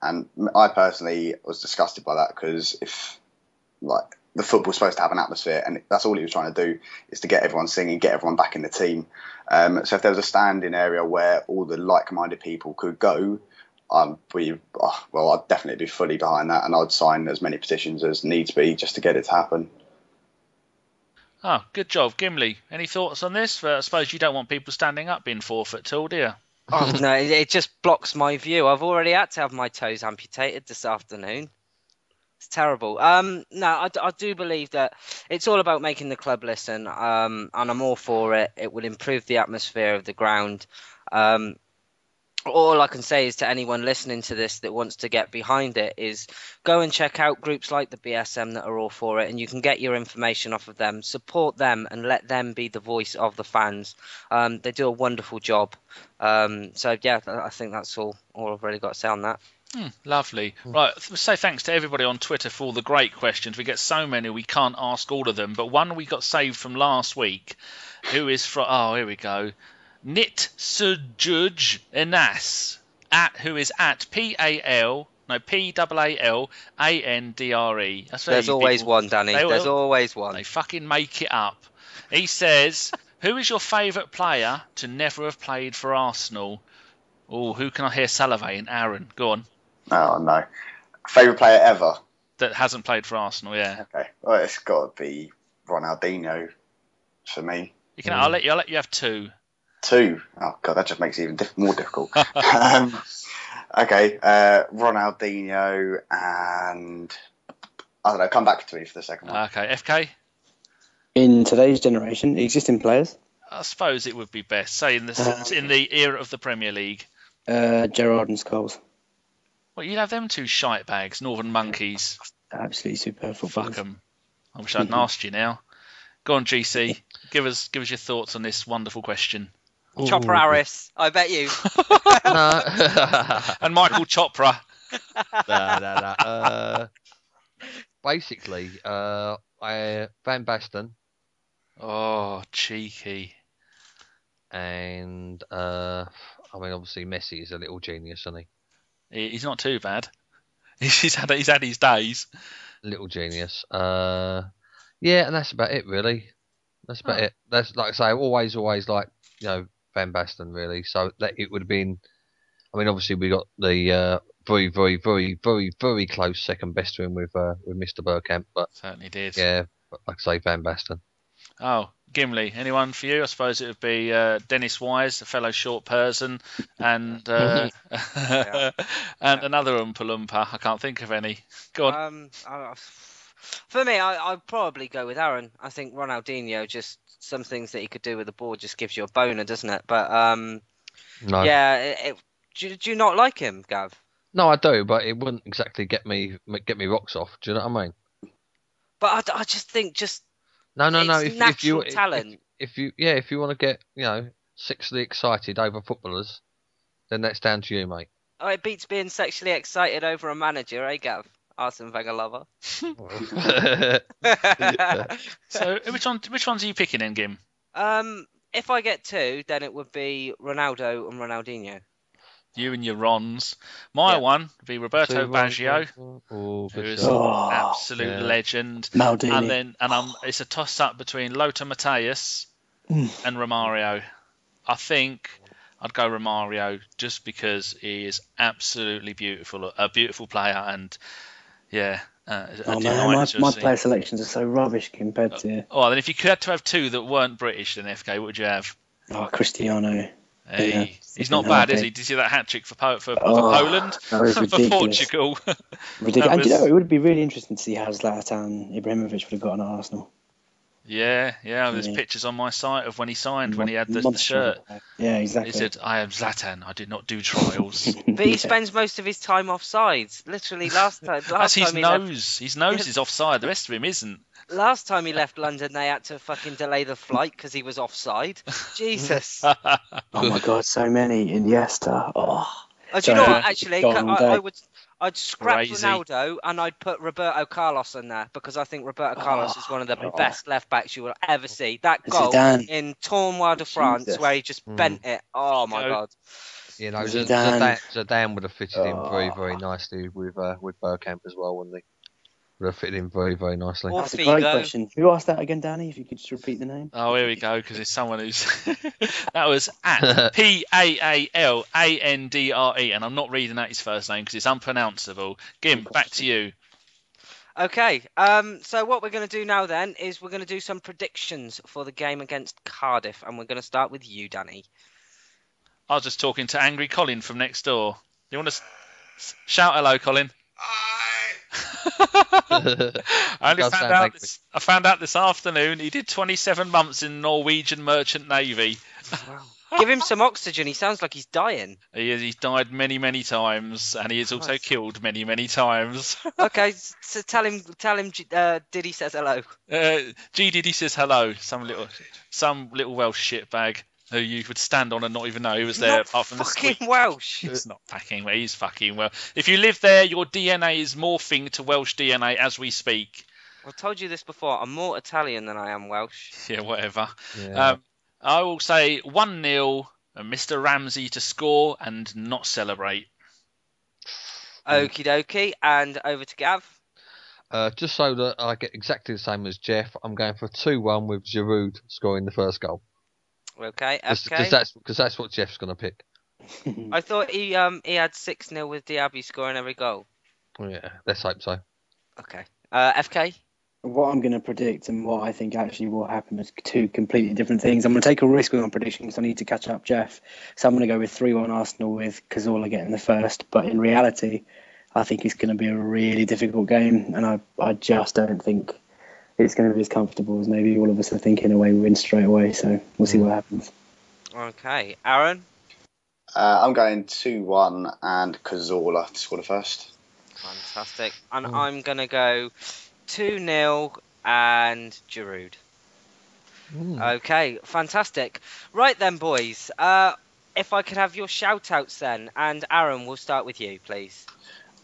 And I personally was disgusted by that, because if the football's supposed to have an atmosphere, and that's all he was trying to do, is to get everyone singing, get everyone back in the team. So if there was a standing area where all the like-minded people could go, I'd definitely be fully behind that, and I'd sign as many petitions as needs be just to get it to happen. Oh, good job. Gimli, any thoughts on this? I suppose you don't want people standing up being forfeit at all, do you? Oh, no, it just blocks my view. I've already had to have my toes amputated this afternoon. It's terrible. No, I do believe that it's all about making the club listen, and I'm all for it. It will improve the atmosphere of the ground. All I can say is to anyone listening to this that wants to get behind it is go and check out groups like the BSM that are all for it, and you can get your information off of them. Support them and let them be the voice of the fans. They do a wonderful job. So, yeah, I think that's all I've really got to say on that. Lovely. Right, let's say thanks to everybody on Twitter for all the great questions. We get so many we can't ask all of them, but one we got saved from last week, who is from, here we go, Nit Sujuj Enas, who is at PAALANDRE. There's always one, Danny. There's always one. They fucking make it up. He says, who is your favourite player to never have played for Arsenal? Oh, who can I hear salivating? Aaron, go on. Oh, no. Favourite player ever? That hasn't played for Arsenal, yeah. Okay. Well, it's got to be Ronaldinho for me. I'll let you have 2. 2? Oh, God, that just makes it even more difficult. Okay. Ronaldinho and... I don't know, come back to me for the second one. Okay, FK? In today's generation, existing players? I suppose it would be best. Say in the era of the Premier League. Gerrard and Scholes. Well, you'd have them 2 shite bags, Northern Monkeys. Absolutely superb footballers. Fuck them. I wish I hadn't asked you now. Go on, GC. Give us your thoughts on this wonderful question. Chopper Harris, I bet you. And Michael Chopra. Basically, Van Basten. Oh, cheeky. And obviously Messi is a little genius, isn't he? He's not too bad. He's had his days. Little genius. And that's about it, really. That's about it. That's like I say, always like Van Basten, really. So that it would have been. I mean, obviously we got the very, very, very, very, very close second best to him with Mr. Bergkamp, but certainly did. Yeah, but like I say, Van Basten. Oh, Gimli, anyone for you? I suppose it would be Dennis Wise, a fellow short person, and and another Oompa Loompa. I can't think of any. Go on. For me, I'd probably go with Aaron. I think Ronaldinho, just some things that he could do with the ball just gives you a boner, doesn't it? But no. Yeah, Do you not like him, Gav? No, I do, but it wouldn't exactly get me rocks off. Do you know what I mean? But I just think No. it's natural talent. If you want to get sexually excited over footballers, then that's down to you, mate. Oh, it beats being sexually excited over a manager, eh, Gav? Arsene Wenger lover. So which ones are you picking in, Gim? If I get two, then it would be Ronaldo and Ronaldinho. You and your Rons. My one would be Roberto Baggio, who is an absolute legend. Maldini. And it's a toss-up between Lothar Matthäus and Romario. I think I'd go Romario just because he is absolutely beautiful, a beautiful player, and my player selections are so rubbish compared to. Oh, then if you had to have two that weren't British, then FK, what would you have? Oh, Cristiano. Hey, he's not bad, is he? Did you see that hat trick for Poland? That was for Portugal. Ridiculous. And it would be really interesting to see how Zlatan Ibrahimovic would have got on Arsenal. Yeah. There's pictures on my site of when he signed, when he had the shirt. Yeah, exactly. He said, "I am Zlatan. I did not do trials." But he spends most of his time offsides. Literally, last time. That's his nose. His nose is offside. The rest of him isn't. Last time he left London, they had to fucking delay the flight because he was offside. Jesus. Oh my God, so many. Iniesta. Do you know what? Actually, I'd scrap Ronaldo and I'd put Roberto Carlos in there because I think Roberto Carlos is one of the best left backs you will ever see. That goal in Tournoi de France where he just bent it. Oh my God. Zidane would have fitted in very, very nicely with Bergkamp as well, wouldn't he? Would have fitted in very, very nicely. That's a great question. Who asked that again, Danny? If you could just repeat the name. Oh, here we go, because it's someone who's... That was at Paallandre, and I'm not reading out his first name because it's unpronounceable. Gim, back to you. Okay, so what we're going to do now then is we're going to do some predictions for the game against Cardiff, and we're going to start with you, Danny. I was just talking to Angry Colin from next door. You want to shout hello, Colin? I found out this afternoon he did 27 months in the Norwegian Merchant Navy. Give him some oxygen. He sounds like he's dying. He's died many, many times, and he is also killed many, many times. Okay, so tell him. Diddy says hello. Diddy says hello. Some little Welsh shitbag who you would stand on and not even know he was there. Apart from fucking Welsh. It's not fucking well. He's fucking well. If you live there, your DNA is morphing to Welsh DNA as we speak. I've told you this before. I'm more Italian than I am Welsh. Yeah, whatever. Yeah. I will say 1-0 and Mr. Ramsey to score and not celebrate. Okie dokie. And over to Gav. Just so that I get exactly the same as Jeff, I'm going for 2-1 with Giroud scoring the first goal. Okay, FK. Because that's what Jeff's going to pick. I thought he had 6-0 with Diaby scoring every goal. Yeah, let's hope so. Okay. FK? What I'm going to predict and what I think actually will happen is two completely different things. I'm going to take a risk with my prediction because I need to catch up Jeff. So I'm going to go with 3-1 Arsenal with Cazorla getting the first. But in reality, I think it's going to be a really difficult game. And I just don't think it's going to be as comfortable as maybe all of us are thinking away we win straight away. So we'll see what happens. Okay. Aaron? I'm going 2-1 and Cazorla to score the first. Fantastic. And I'm going to go 2-0 and Giroud. Okay, fantastic. Right then, boys. If I could have your shout-outs then. And Aaron, we'll start with you, please.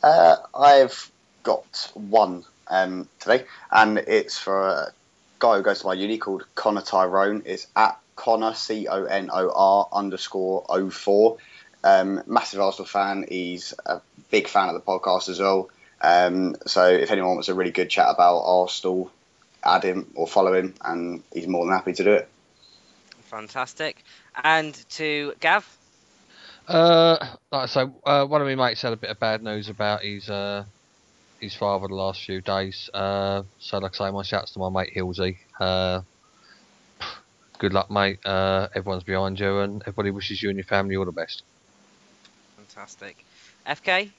I've got one today, and it's for a guy who goes to my uni called Connor Tyrone. It's at Connor, CONOR_04. Massive Arsenal fan. He's a big fan of the podcast as well. So if anyone wants a really good chat about Arsenal, add him or follow him, and he's more than happy to do it. Fantastic. And to Gav? One of my mates had a bit of bad news about his father the last few days. So like I say, my shouts to my mate Hilsey. Good luck, mate. Everyone's behind you, and everybody wishes you and your family all the best. Fantastic. FK?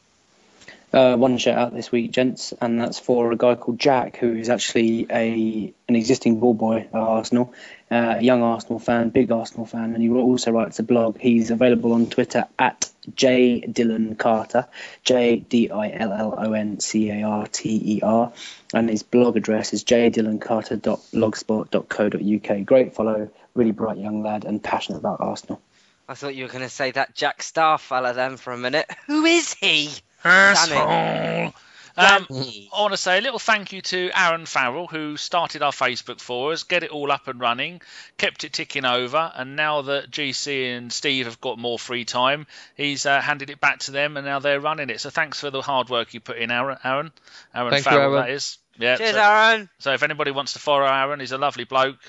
One shout out this week, gents, and that's for a guy called Jack, who is actually an existing ball boy at Arsenal, a young Arsenal fan, big Arsenal fan, and he also writes a blog. He's available on Twitter at jdilloncarter, JDILLONCARTER, and his blog address is jdilloncarter.blogspot.co.uk. Great follow, really bright young lad, and passionate about Arsenal. I thought you were going to say that Jack Starr fella then for a minute. Who is he? Asshole. I want to say a little thank you to Aaron Farrell, who started our Facebook for us, get it all up and running, kept it ticking over, and now that GC and Steve have got more free time, he's handed it back to them, and now they're running it. So thanks for the hard work you put in, Aaron. Aaron Thank Farrell, you, Aaron. that is. Yeah, Cheers, Aaron. So if anybody wants to follow Aaron, he's a lovely bloke.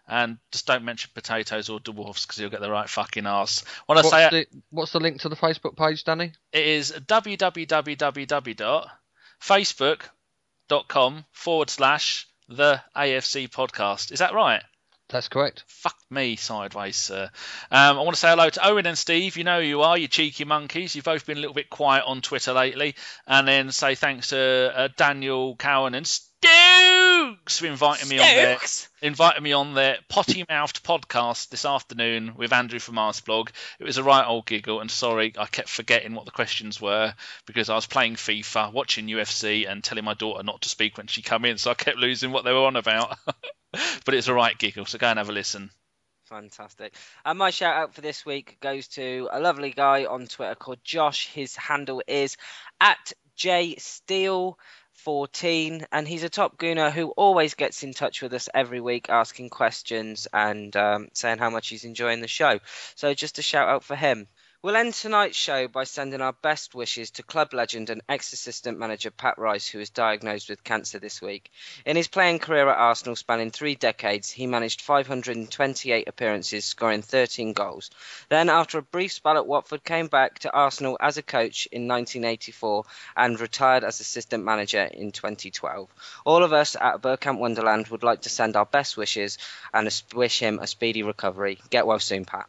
And just don't mention potatoes or dwarfs because you'll get the right fucking arse. What's the link to the Facebook page, Danny? It is www.facebook.com/the AFC podcast. Is that right? That's correct. Fuck me sideways, sir. I want to say hello to Owen and Steve. You know who you are, you cheeky monkeys. You've both been a little bit quiet on Twitter lately. And then say thanks to Daniel Cowan and Stokes for inviting me on their potty-mouthed podcast this afternoon with Andrew from Arsblog. It was a right old giggle, and sorry, I kept forgetting what the questions were because I was playing FIFA, watching UFC, and telling my daughter not to speak when she come in, so I kept losing what they were on about. But it's a right giggle, so go and have a listen. Fantastic. And my shout out for this week goes to a lovely guy on Twitter called Josh. His handle is @JSteele14, and he's a top gooner who always gets in touch with us every week asking questions and saying how much he's enjoying the show. So just a shout out for him. We'll end tonight's show by sending our best wishes to club legend and ex-assistant manager Pat Rice, who was diagnosed with cancer this week. In his playing career at Arsenal spanning 3 decades, he managed 528 appearances, scoring 13 goals. Then, after a brief spell at Watford, came back to Arsenal as a coach in 1984 and retired as assistant manager in 2012. All of us at Bergkamp Wonderland would like to send our best wishes and wish him a speedy recovery. Get well soon, Pat.